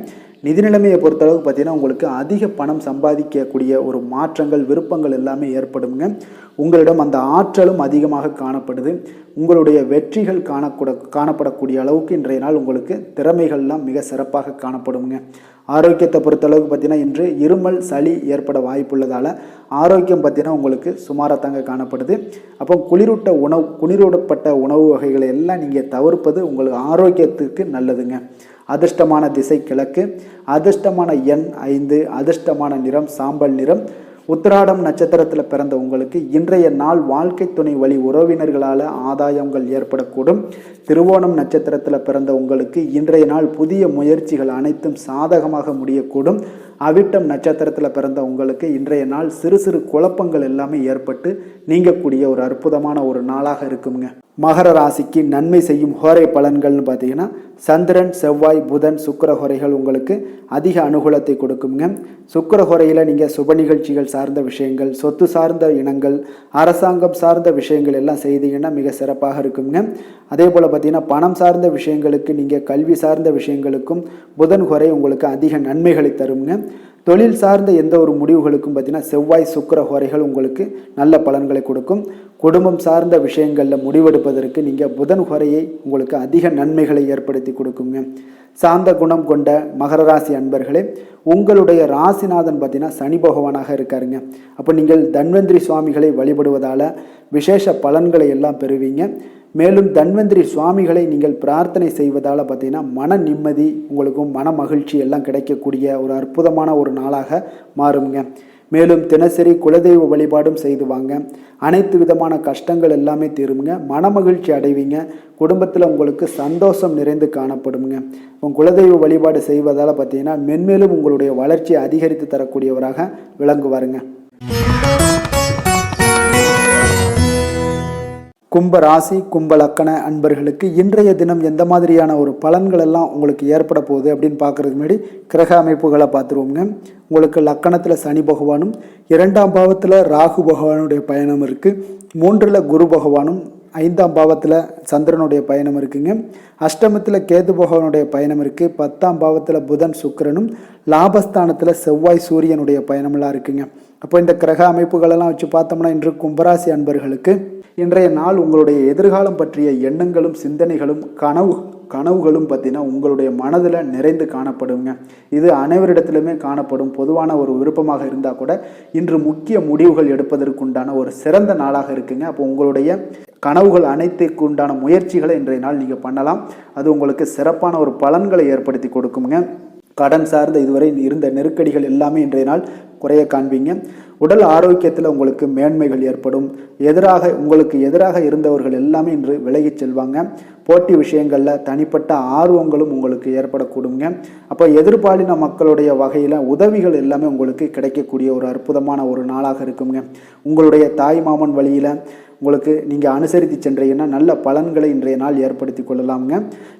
நிதி நிலைமையை பொறுத்தளவுக்கு பார்த்தீங்கன்னா உங்களுக்கு அதிக பணம் சம்பாதிக்கக்கூடிய ஒரு மாற்றங்கள் விருப்பங்கள் எல்லாமே ஏற்படுங்க. உங்களிடம் அந்த ஆற்றலும் அதிகமாக காணப்படுது. உங்களுடைய வெற்றிகள் காணப்படக்கூடிய அளவுக்கு இன்றைய நாள் உங்களுக்கு திறமைகள்லாம் மிக சிறப்பாக காணப்படுங்க. ஆரோக்கியத்தை பொறுத்தளவுக்கு பார்த்தீங்கன்னா இன்று இருமல் சளி ஏற்பட வாய்ப்புள்ளதால் ஆரோக்கியம் பார்த்தீங்கன்னா உங்களுக்கு சுமாராக காணப்படுது. அப்போ குளிரூட்டப்பட்ட உணவு வகைகளை எல்லாம் நீங்கள் தவிர்ப்பது உங்களுக்கு ஆரோக்கியத்துக்கு நல்லதுங்க. அதிர்ஷ்டமான திசை கிழக்கு, அதிர்ஷ்டமான எண் 5, அதிர்ஷ்டமான நிறம் சாம்பல் நிறம். உத்திராடம் நட்சத்திரத்தில் பிறந்த உங்களுக்கு இன்றைய நாள் வாழ்க்கை துணை வழி உறவினர்களால் ஆதாயங்கள் ஏற்படக்கூடும். திருவோணம் நட்சத்திரத்தில் பிறந்த உங்களுக்கு இன்றைய நாள் புதிய முயற்சிகள் அனைத்தும் சாதகமாக முடியக்கூடும். அவிட்டம் நட்சத்திரத்தில் பிறந்த உங்களுக்கு இன்றைய நாள் சிறு சிறு குழப்பங்கள் எல்லாமே ஏற்பட்டு நீங்கக்கூடிய ஒரு அற்புதமான ஒரு நாளாக இருக்குங்க. மகர ராசிக்கு நன்மை செய்யும் ஹோரை பலன்கள்னு பார்த்தீங்கன்னா சந்திரன், செவ்வாய், புதன், சுக்கிர ஹோரைகள் உங்களுக்கு அதிக அனுகூலத்தை கொடுக்குங்க. சுக்கிர ஹோரையில் நீங்கள் சுப நிகழ்ச்சிகள் சார்ந்த விஷயங்கள், சொத்து சார்ந்த இனங்கள், அரசாங்கம் சார்ந்த விஷயங்கள் எல்லாம் செய்தீங்கன்னா மிக சிறப்பாக இருக்குங்க. அதே போல் பார்த்தீங்கன்னா பணம் சார்ந்த விஷயங்களுக்கு, நீங்கள் கல்வி சார்ந்த விஷயங்களுக்கும் புதன் ஹோரை உங்களுக்கு அதிக நன்மைகளை தருங்க. தொழில் சார்ந்த எந்த ஒரு முடிவுகளுக்கும் பார்த்தீங்கன்னா செவ்வாய், சுக்கிர ஹோரைகள் உங்களுக்கு நல்ல பலன்களை கொடுக்கும். குடும்பம் சார்ந்த விஷயங்களில் முடிவெடுப்பதற்கு நீங்கள் புதன் ஹோரையை உங்களுக்கு அதிக நன்மைகளை ஏற்படுத்தி கொடுக்குங்க. சாந்த குணம் கொண்ட மகர ராசி அன்பர்களே, உங்களுடைய ராசிநாதன் பார்த்தீங்கன்னா சனி பகவானாக இருக்காருங்க. அப்போ நீங்கள் தன்வந்திரி சுவாமிகளை வழிபடுவதால் விசேஷ பலன்களை எல்லாம் பெறுவீங்க. மேலும் தன்வந்திரி சுவாமிகளை நீங்கள் பிரார்த்தனை செய்வதால் பார்த்தீங்கன்னா மன நிம்மதி உங்களுக்கும் மன மகிழ்ச்சி எல்லாம் கிடைக்கக்கூடிய ஒரு அற்புதமான ஒரு நாளாக மாறுங்க. மேலும் தினசரி குலதெய்வ வழிபாடும் செய்து வாங்க. அனைத்து விதமான கஷ்டங்கள் எல்லாமே தீருங்க. மன மகிழ்ச்சி அடைவீங்க. குடும்பத்தில் உங்களுக்கு சந்தோஷம் நிறைந்து காணப்படுங்க. உங்கள் குலதெய்வ வழிபாடு செய்வதால் பார்த்தீங்கன்னா மென்மேலும் உங்களுடைய வளர்ச்சியை அதிகரித்து தரக்கூடியவராக விளங்குவாருங்க. கும்ப ராசி, கும்ப லக்கண அன்பர்களுக்கு இன்றைய தினம் எந்த மாதிரியான ஒரு பலன்கள் எல்லாம் உங்களுக்கு ஏற்பட போகுது அப்படின்னு பார்க்குறதுக்கு முன்னாடி கிரக அமைப்புகளை பார்த்துருவோங்க. உங்களுக்கு லக்கணத்தில் சனி பகவானும், 2ஆம் பாவத்தில் ராகு பகவானுடைய பயணம் இருக்குது. 3ல் குரு பகவானும், 5ஆம் பாவத்தில் சந்திரனுடைய பயணம் இருக்குங்க. அஷ்டமத்தில் கேது பகவானுடைய பயணம் இருக்குது. 10ஆம் பாவத்தில் புதன் சுக்கிரனும், லாபஸ்தானத்தில் செவ்வாய் சூரியனுடைய பயணமெல்லாம் இருக்குங்க. அப்போ இந்த கிரக அமைப்புகளெல்லாம் வச்சு பார்த்தோம்னா இன்று கும்பராசி அன்பர்களுக்கு இன்றைய நாள் உங்களுடைய எதிர்காலம் பற்றிய எண்ணங்களும் சிந்தனைகளும் கனவுகளும் பார்த்தீங்கன்னா உங்களுடைய மனதில் நிறைந்து காணப்படுங்க. இது அனைவரிடத்திலுமே காணப்படும் பொதுவான ஒரு விருப்பமாக இருந்தால் கூட இன்று முக்கிய முடிவுகள் எடுப்பதற்குண்டான ஒரு சிறந்த நாளாக இருக்குங்க. அப்போ உங்களுடைய கனவுகள் அனைத்துக்கு உண்டான முயற்சிகளை இன்றைய நாள் நீங்கள் பண்ணலாம். அது உங்களுக்கு சிறப்பான ஒரு பலன்களை ஏற்படுத்தி கொடுக்குங்க. கடன் சார்ந்த இதுவரை இருந்த நெருக்கடிகள் எல்லாமே இன்றைய நாள் குறைய காண்பீங்க. உடல் ஆரோக்கியத்தில் உங்களுக்கு மேன்மைகள் ஏற்படும். உங்களுக்கு எதிராக இருந்தவர்கள் எல்லாமே இன்று விலகிச் செல்வாங்க. போட்டி விஷயங்களில் தனிப்பட்ட ஆர்வங்களும் உங்களுக்கு ஏற்படக்கூடுங்க. அப்போ எதிர்பாலின மக்களுடைய வகையில் உதவிகள் எல்லாமே உங்களுக்கு கிடைக்கக்கூடிய ஒரு அற்புதமான ஒரு நாளாக இருக்குங்க. உங்களுடைய தாய் மாமன் வழியில் உங்களுக்கு நீங்கள் அனுசரித்து சென்றீங்கன்னா நல்ல பலன்களை இன்றைய நாள் ஏற்படுத்தி கொள்ளலாமுங்க.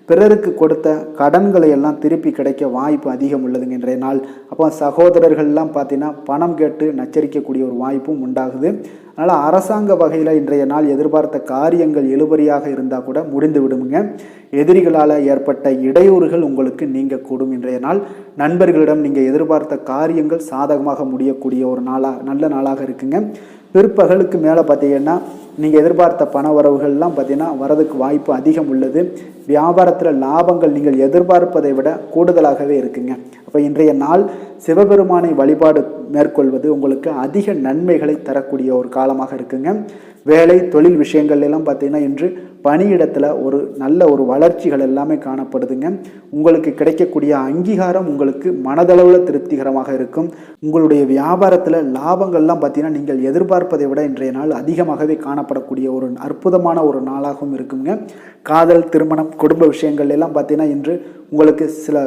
பிறருக்கு கொடுத்த கடன்களை எல்லாம் திருப்பி கிடைக்க வாய்ப்பு அதிகம் உள்ளதுங்க இன்றைய நாள். அப்போ சகோதரர்கள்லாம் பார்த்தீங்கன்னா பணம் கேட்டு நச்சரிக்கக்கூடிய ஒரு வாய்ப்பும் உண்டாகுது. அதனால் அரசாங்க வகையில் இன்றைய நாள் எதிர்பார்த்த காரியங்கள் இழுபறியாக இருந்தால் கூட முடிந்து விடுமுங்க. எதிரிகளால் ஏற்பட்ட இடையூறுகள் உங்களுக்கு நீங்கக்கூடும் இன்றைய நாள். நண்பர்களிடம் நீங்கள் எதிர்பார்த்த காரியங்கள் சாதகமாக முடியக்கூடிய ஒரு நல்ல நாளாக இருக்குங்க. பிற்பகலுக்கு மேலே பார்த்தீங்கன்னா நீங்கள் எதிர்பார்த்த பண வரவுகள்லாம் பார்த்தீங்கன்னா வரதுக்கு வாய்ப்பு அதிகம் உள்ளது. வியாபாரத்தில் லாபங்கள் நீங்கள் எதிர்பார்ப்பதை விட கூடுதலாகவே இருக்குங்க. அப்போ இன்றைய நாள் சிவபெருமானை வழிபாடு மேற்கொள்வது உங்களுக்கு அதிக நன்மைகளை தரக்கூடிய ஒரு காலமாக இருக்குங்க. வேலை தொழில் விஷயங்கள் எல்லாம் பார்த்தீங்கன்னா இன்று பணியிடத்தில் ஒரு நல்ல ஒரு வளர்ச்சிகள் எல்லாமே காணப்படுதுங்க. உங்களுக்கு கிடைக்கக்கூடிய அங்கீகாரம் உங்களுக்கு மனதளவில் திருப்திகரமாக இருக்கும். உங்களுடைய வியாபாரத்தில் லாபங்கள்லாம் பார்த்தீங்கன்னா நீங்கள் எதிர்பார்ப்பதை விட இன்றைய நாள் அதிகமாகவே காணப்படக்கூடிய ஒரு அற்புதமான ஒரு நாளாகவும் இருக்குங்க. காதல், திருமணம், குடும்ப விஷயங்கள் எல்லாம் பார்த்தீங்கன்னா இன்று உங்களுக்கு சில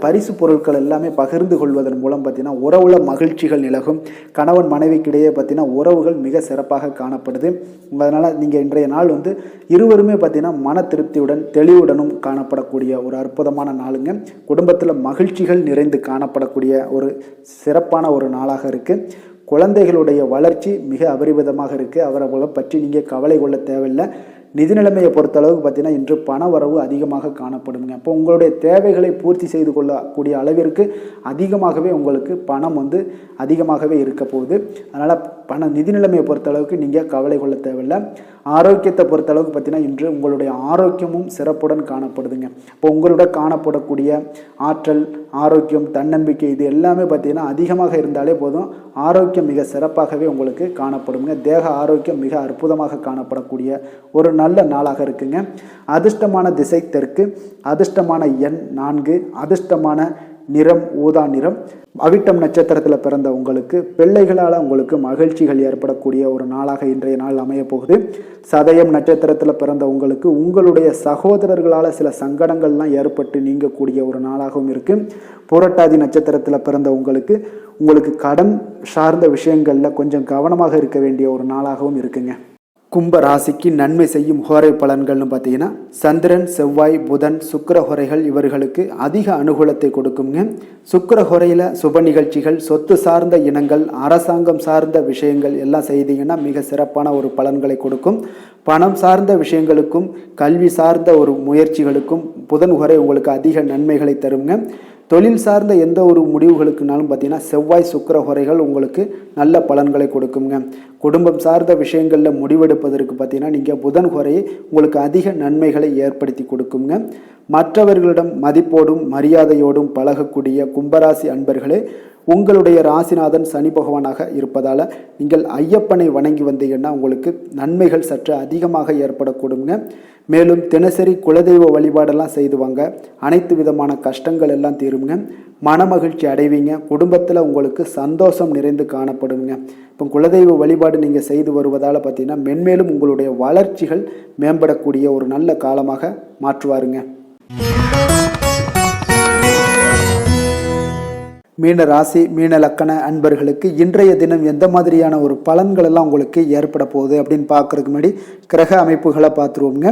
பரிசு பொருட்கள் எல்லாமே பகிர்ந்து கொள்வதன் மூலம் பார்த்தீங்கன்னா உறவுல மகிழ்ச்சிகள் நிலகும். கணவன் மனைவிக்கிடையே பார்த்தீங்கன்னா உறவுகள் மிக சிறப்பாக காணப்படுது. அதனால் நீங்கள் இன்றைய நாள் இருவருமே பார்த்தீங்கன்னா மன திருப்தியுடன் தெளிவுடனும் காணப்படக்கூடிய ஒரு அற்புதமான நாளுங்க. குடும்பத்தில் மகிழ்ச்சிகள் நிறைந்து காணப்படக்கூடிய ஒரு சிறப்பான ஒரு நாளாக இருக்குது. குழந்தைகளுடைய வளர்ச்சி மிக அபரிமிதமாக இருக்குது. அவர்களை பற்றி நீங்கள் கவலை கொள்ள தேவையில்லை. நிதி நிலைமையை பொறுத்தளவுக்கு பார்த்தீங்கன்னா இன்று பண வரவு அதிகமாக காணப்படுங்க. அப்போ உங்களுடைய தேவைகளை பூர்த்தி செய்து கொள்ளக்கூடிய அளவிற்கு அதிகமாகவே உங்களுக்கு பணம் அதிகமாகவே இருக்க போகுது. அதனால் நிதி நிலைமையை பொறுத்தளவுக்கு நீங்கள் கவலை கொள்ள தேவையில்லை. ஆரோக்கியத்தை பொறுத்தளவுக்கு பார்த்தீங்கன்னா இன்று உங்களுடைய ஆரோக்கியமும் சிறப்புடன் காணப்படுதுங்க. இப்போ உங்களோட காணப்படக்கூடிய ஆற்றல், ஆரோக்கியம், தன்னம்பிக்கை இது எல்லாமே பார்த்தீங்கன்னா அதிகமாக இருந்தாலே போதும், ஆரோக்கியம் மிக சிறப்பாகவே உங்களுக்கு காணப்படுங்க. தேக ஆரோக்கியம் மிக அற்புதமாக காணப்படக்கூடிய ஒரு நல்ல நாளாக இருக்குங்க. அதிர்ஷ்டமான திசை தெற்கு, அதிர்ஷ்டமான எண் 4, அதிர்ஷ்டமான நிறம் ஊதா நிறம். அவிட்டம் நட்சத்திரத்தில் பிறந்த உங்களுக்கு பிள்ளைகளால் உங்களுக்கு மகிழ்ச்சிகள் ஏற்படக்கூடிய ஒரு நாளாக இன்றைய நாள் அமைய போகுது. சதயம் நட்சத்திரத்தில் பிறந்த உங்களுக்கு உங்களுடைய சகோதரர்களால் சில சங்கடங்கள்லாம் ஏற்பட்டு நீங்கக்கூடிய ஒரு நாளாகவும் இருக்கு. புரட்டாதி நட்சத்திரத்தில் பிறந்த உங்களுக்கு கடன் சார்ந்த விஷயங்களில் கொஞ்சம் கவனமாக இருக்க வேண்டிய ஒரு நாளாகவும் இருக்குங்க. கும்ப ராசிக்கு நன்மை செய்யும் ஹோரை பலன்கள்னு பார்த்தீங்கன்னா சந்திரன், செவ்வாய், புதன், சுக்கிர ஹோரைகள் இவர்களுக்கு அதிக அனுகூலத்தை கொடுக்குங்க. சுக்கிர ஹோரையில் சுப நிகழ்ச்சிகள், சொத்து சார்ந்த இனங்கள், அரசாங்கம் சார்ந்த விஷயங்கள் எல்லாம் செய்தீங்கன்னா மிக சிறப்பான ஒரு பலன்களை கொடுக்கும். பணம் சார்ந்த விஷயங்களுக்கும் கல்வி சார்ந்த ஒரு முயற்சிகளுக்கும் புதன் ஹோரை உங்களுக்கு அதிக நன்மைகளை தருங்க. தொழில் சார்ந்த எந்த ஒரு முடிவுகளுக்குனாலும் பார்த்தீங்கன்னா செவ்வாய், சுக்கிர ஹோரைகள் உங்களுக்கு நல்ல பலன்களை கொடுக்குங்க. குடும்பம் சார்ந்த விஷயங்களில் முடிவெடுப்பதற்கு பார்த்தீங்கன்னா நீங்கள் புதன் ஹோரையை உங்களுக்கு அதிக நன்மைகளை ஏற்படுத்தி கொடுக்குங்க. மற்றவர்களிடம் மதிப்போடும் மரியாதையோடும் பழகக்கூடிய கும்பராசி அன்பர்களே, உங்களுடைய ராசிநாதன் சனி பகவானாக இருப்பதால் நீங்கள் ஐயப்பனை வணங்கி வந்தீங்கன்னா உங்களுக்கு நன்மைகள் சற்று அதிகமாக ஏற்படக்கூடுங்க. மேலும் தினசரி குலதெய்வ வழிபாடெல்லாம் செய்துவாங்க. அனைத்து விதமான கஷ்டங்கள் எல்லாம் தீருங்க. மனமகிழ்ச்சி அடைவீங்க. குடும்பத்தில் உங்களுக்கு சந்தோஷம் நிறைந்து காணப்படுங்க. இப்போ குலதெய்வ வழிபாடு நீங்கள் செய்து வருவதால் பார்த்தீங்கன்னா மென்மேலும் உங்களுடைய வளர்ச்சிகள் மேம்படக்கூடிய ஒரு நல்ல காலமாக மாற்றுவாருங்க. மீன ராசி, மீன லக்கண அன்பர்களுக்கு இன்றைய தினம் எந்த மாதிரியான ஒரு பலன்கள் எல்லாம் உங்களுக்கு ஏற்பட போகுது அப்படின்னு பார்க்கறதுக்கு முன்னாடி கிரக அமைப்புகளை பார்த்துருவோங்க.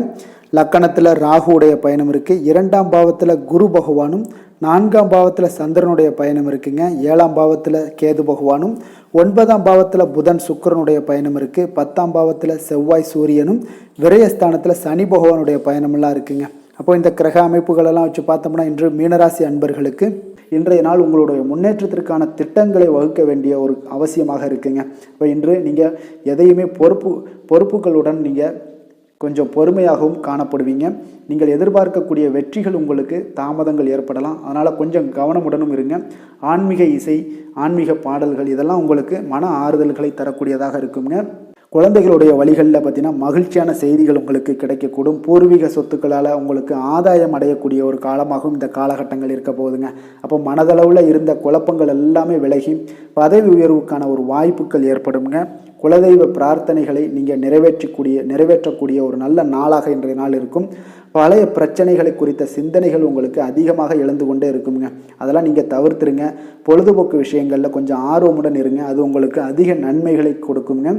லக்கணத்தில் ராகுவுடைய பயணம் இருக்குது. 2ஆம் பாவத்தில் குரு பகவானும், 4ஆம் பாவத்தில் சந்திரனுடைய பயணம் இருக்குங்க. 7ஆம் பாவத்தில் கேது பகவானும், 9ஆம் பாவத்தில் புதன் சுக்கிரனுடைய பயணம் இருக்குது. 10ஆம் பாவத்தில் செவ்வாய் சூரியனும், விரயஸ்தானத்தில் சனி பகவானுடைய பயணமெல்லாம் இருக்குங்க. அப்போ இந்த கிரக அமைப்புகளெல்லாம் வச்சு பார்த்தோம்னா இன்று மீனராசி அன்பர்களுக்கு இன்றைய நாள் உங்களுடைய முன்னேற்றத்திற்கான திட்டங்களை வகுக்க வேண்டிய ஒரு அவசியமாக இருக்குங்க. இப்போ இன்று நீங்கள் எதையுமே பொறுப்புகளுடன் நீங்கள் கொஞ்சம் பொறுமையாகவும் காணப்படுவீங்க. நீங்கள் எதிர்பார்க்கக்கூடிய வெற்றிகள் உங்களுக்கு தாமதங்கள் ஏற்படலாம். அதனால் கொஞ்சம் கவனமுடனும் இருங்க. ஆன்மீக இசை, ஆன்மீக பாடல்கள் இதெல்லாம் உங்களுக்கு மன ஆறுதல்களை தரக்கூடியதாக இருக்குங்க. குழந்தைகளுடைய வழிகளில் பார்த்தீங்கன்னா மகிழ்ச்சியான செய்திகள் உங்களுக்கு கிடைக்கக்கூடும். பூர்வீக சொத்துக்களால் உங்களுக்கு ஆதாயம் அடையக்கூடிய ஒரு காலமாகவும் இந்த காலகட்டங்கள் இருக்க போகுதுங்க. அப்போ மனதளவில் இருந்த குழப்பங்கள் எல்லாமே விலகி பதவி உயர்வுக்கான ஒரு வாய்ப்புகள் ஏற்படுங்க. குலதெய்வ பிரார்த்தனைகளை நீங்கள் நிறைவேற்றக்கூடிய ஒரு நல்ல நாளாக இன்றைய நாள் இருக்கும். பழைய பிரச்சனைகளை குறித்த சிந்தனைகள் உங்களுக்கு அதிகமாக எழுந்து கொண்டே இருக்குங்க. அதெல்லாம் நீங்கள் தவிர்த்துருங்க. பொழுதுபோக்கு விஷயங்களில் கொஞ்சம் ஆர்வமுடன் இருங்க. அது உங்களுக்கு அதிக நன்மைகளை கொடுக்குங்க.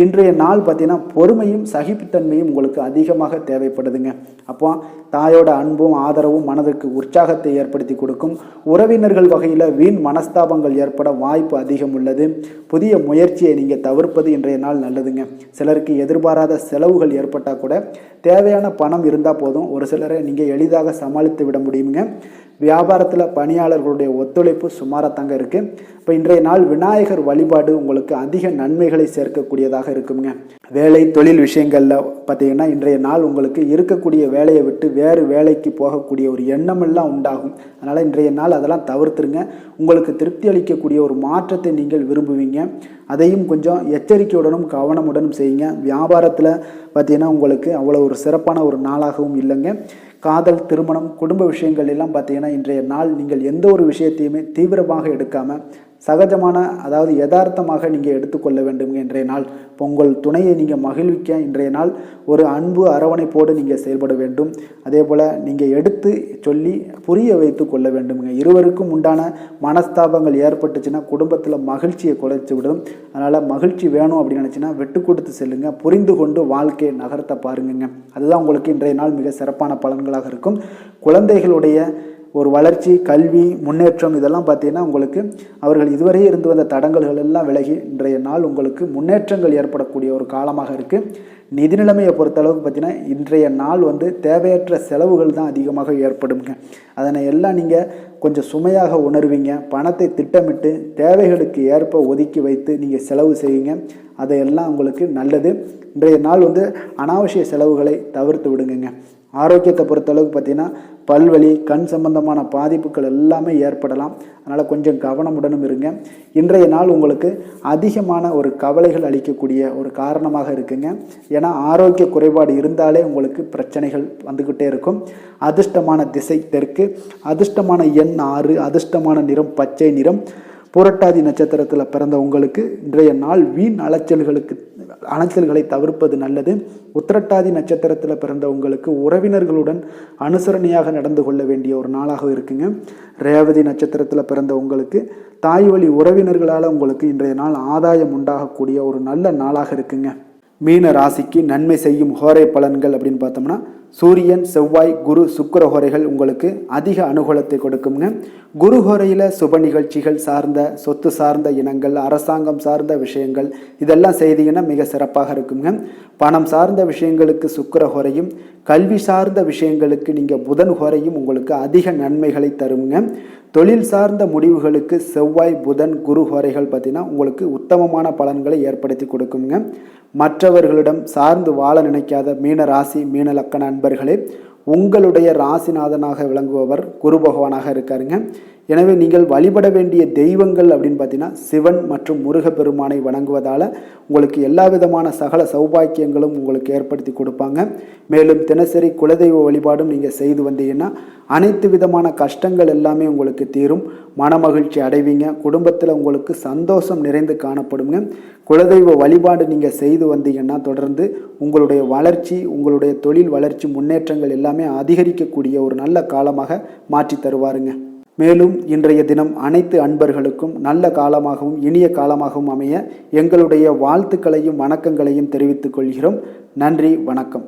இன்றைய நாள் பார்த்தீங்கன்னா பொறுமையும் சகிப்புத்தன்மையும் உங்களுக்கு அதிகமாக தேவைப்படுதுங்க. அப்போ தாயோட அன்பும் ஆதரவும் மனதிற்கு உற்சாகத்தை ஏற்படுத்தி கொடுக்கும். உறவினர்கள் வகையில் வீண் மனஸ்தாபங்கள் ஏற்பட வாய்ப்பு அதிகம் உள்ளது. புதிய முயற்சியை நீங்கள் தவிர்ப்பது இன்றைய நாள் நல்லதுங்க. சிலருக்கு எதிர்பாராத செலவுகள் ஏற்பட்டால் கூட தேவையான பணம் இருந்தால் போதும். ஒரு சிலரை நீங்கள் எளிதாக சமாளித்து விட முடியுங்க. வியாபாரத்தில் பணியாளர்களுடைய ஒத்துழைப்பு சுமாராக இருக்குது. இப்போ இன்றைய நாள் விநாயகர் வழிபாடு உங்களுக்கு அதிக நன்மைகளை சேர்க்கக்கூடியதாக இருக்குங்க. வேலை தொழில் விஷயங்களில் பார்த்தீங்கன்னா இன்றைய நாள் உங்களுக்கு இருக்கக்கூடிய வேலையை விட்டு வேறு வேலைக்கு போகக்கூடிய ஒரு எண்ணமெல்லாம் உண்டாகும். அதனால் இன்றைய நாள் அதெல்லாம் தவிர்த்துருங்க. உங்களுக்கு திருப்தி அளிக்கக்கூடிய ஒரு மாற்றத்தை நீங்கள் விரும்புவீங்க. அதையும் கொஞ்சம் எச்சரிக்கையுடனும் கவனமுடனும் செய்யுங்க. வியாபாரத்தில் பார்த்தீங்கன்னா உங்களுக்கு அவ்வளோ ஒரு சிறப்பான ஒரு நாளாகவும் இல்லைங்க. காதல், திருமணம், குடும்ப விஷயங்கள் எல்லாம் பார்த்தீங்கன்னா இன்றைய நாள் நீங்கள் எந்த ஒரு விஷயத்தையுமே தீவிரமாக எடுக்காமல் சகஜமான அதாவது யதார்த்தமாக நீங்கள் எடுத்துக்கொள்ள வேண்டுங்க. இன்றைய நாள் உங்கள் துணையை நீங்கள் மகிழ்விக்க இன்றைய நாள் ஒரு அன்பு அரவணைப்போடு நீங்கள் செயல்பட வேண்டும். அதே போல் நீங்கள் எடுத்து சொல்லி புரிய வைத்து கொள்ள வேண்டுங்க. இருவருக்கும் உண்டான மனஸ்தாபங்கள் ஏற்பட்டுச்சுன்னா குடும்பத்தில் மகிழ்ச்சியை குலைச்சி விடும். அதனால் மகிழ்ச்சி வேணும் அப்படின்னு நினச்சின்னா விட்டு கொடுத்து செல்லுங்க. புரிந்து கொண்டு வாழ்க்கையை நகர்த்த பாருங்க. அதுதான் உங்களுக்கு இன்றைய நாள் மிக சிறப்பான பலன்களாக இருக்கும். குழந்தைகளுடைய ஒரு வளர்ச்சி, கல்வி, முன்னேற்றம் இதெல்லாம் பார்த்தீங்கன்னா உங்களுக்கு அவர்கள் இதுவரை இருந்து வந்த தடங்கல்கள் எல்லாம் விலகி இன்றைய நாள் உங்களுக்கு முன்னேற்றங்கள் ஏற்படக்கூடிய ஒரு காலமாக இருக்குது. நிதி நிலைமையை பொறுத்தளவுக்கு பார்த்தீங்கன்னா இன்றைய நாள் தேவையற்ற செலவுகள் தான் அதிகமாக ஏற்படுங்க. அதனை எல்லாம் நீங்கள் கொஞ்சம் சுமையாக உணர்வீங்க. பணத்தை திட்டமிட்டு தேவைகளுக்கு ஏற்ப ஒதுக்கி வைத்து நீங்கள் செலவு செய்வீங்க. அதையெல்லாம் உங்களுக்கு நல்லது. இன்றைய நாள் அனாவசிய செலவுகளை தவிர்த்து விடுங்க. ஆரோக்கியத்தை பொறுத்தளவுக்கு பார்த்தீங்கன்னா பல்வலி, கண் சம்பந்தமான பாதிப்புகள் எல்லாமே ஏற்படலாம். அதனால் கொஞ்சம் கவனமுடனும் இருங்க. இன்றைய நாள் உங்களுக்கு அதிகமான ஒரு கவலைகள் அளிக்கக்கூடிய ஒரு காரணமாக இருக்குங்க. ஏன்னா ஆரோக்கிய குறைபாடு இருந்தாலே உங்களுக்கு பிரச்சனைகள் வந்துக்கிட்டே இருக்கும். அதிர்ஷ்டமான திசை தெற்கு, அதிர்ஷ்டமான எண் 6, அதிர்ஷ்டமான நிறம் பச்சை நிறம். புரட்டாதி நட்சத்திரத்தில் பிறந்த உங்களுக்கு இன்றைய நாள் வீண் அலைச்சல்களை தவிர்ப்பது நல்லது. உத்திரட்டாதி நட்சத்திரத்தில் பிறந்த உங்களுக்கு உறவினர்களுடன் அனுசரணையாக நடந்து கொள்ள வேண்டிய ஒரு நாளாக இருக்குங்க. ரேவதி நட்சத்திரத்தில் பிறந்த உங்களுக்கு தாய் வழி உறவினர்களால் உங்களுக்கு இன்றைய நாள் ஆதாயம் உண்டாகக்கூடிய ஒரு நல்ல நாளாக இருக்குங்க. மீன ராசிக்கு நன்மை செய்யும் ஹோரை பலன்கள் அப்படின்னு பார்த்தோம்னா சூரியன், செவ்வாய், குரு, சுக்கிர ஹோரைகள் உங்களுக்கு அதிக அனுகூலத்தை கொடுக்குங்க. குரு ஹோரையில் சுப நிகழ்ச்சிகள் சார்ந்த, சொத்து சார்ந்த இனங்கள், அரசாங்கம் சார்ந்த விஷயங்கள் இதெல்லாம் செய்தீங்கன்னா மிக சிறப்பாக இருக்குங்க. பணம் சார்ந்த விஷயங்களுக்கு சுக்கிர ஹோரையும், கல்வி சார்ந்த விஷயங்களுக்கு நீங்கள் புதன் ஹோரையும் உங்களுக்கு அதிக நன்மைகளை தருங்க. தொழில் சார்ந்த முடிவுகளுக்கு செவ்வாய், புதன், குரு ஹோரைகள் பார்த்தீங்கன்னா உங்களுக்கு உத்தமமான பலன்களை ஏற்படுத்தி கொடுக்குங்க. மற்றவர்களிடம் சார்ந்து வாழ நினைக்காத மீன ராசி, மீன லக்கண அன்பர்களே, உங்களுடைய ராசிநாதனாக விளங்குபவர் குரு பகவானாக இருக்காருங்க. எனவே நீங்கள் வழிபட வேண்டிய தெய்வங்கள் அப்படின்னு பார்த்தீங்கன்னா சிவன் மற்றும் முருகப்பெருமானை வணங்குவதால் உங்களுக்கு எல்லா விதமான சகல சௌபாக்கியங்களும் உங்களுக்கு ஏற்படுத்தி கொடுப்பாங்க. மேலும் தினசரி குலதெய்வ வழிபாடும் நீங்கள் செய்து வந்தீங்கன்னா அனைத்து விதமான கஷ்டங்கள் எல்லாமே உங்களுக்கு தீரும். மனமகிழ்ச்சி அடைவீங்க. குடும்பத்தில் உங்களுக்கு சந்தோஷம் நிறைந்து காணப்படுங்க. குலதெய்வ வழிபாடு நீங்கள் செய்து வந்தீங்கன்னா தொடர்ந்து உங்களுடைய வளர்ச்சி, உங்களுடைய தொழில் வளர்ச்சி, முன்னேற்றங்கள் எல்லாமே அதிகரிக்கக்கூடிய ஒரு நல்ல காலமாக மாற்றி தருவாருங்க. மேலும் இன்றைய தினம் அனைத்து அன்பர்களுக்கும் நல்ல காலமாகவும் இனிய காலமாகவும் அமைய எங்களுடைய வாழ்த்துக்களையும் வணக்கங்களையும் தெரிவித்துக் கொள்கிறோம். நன்றி, வணக்கம்.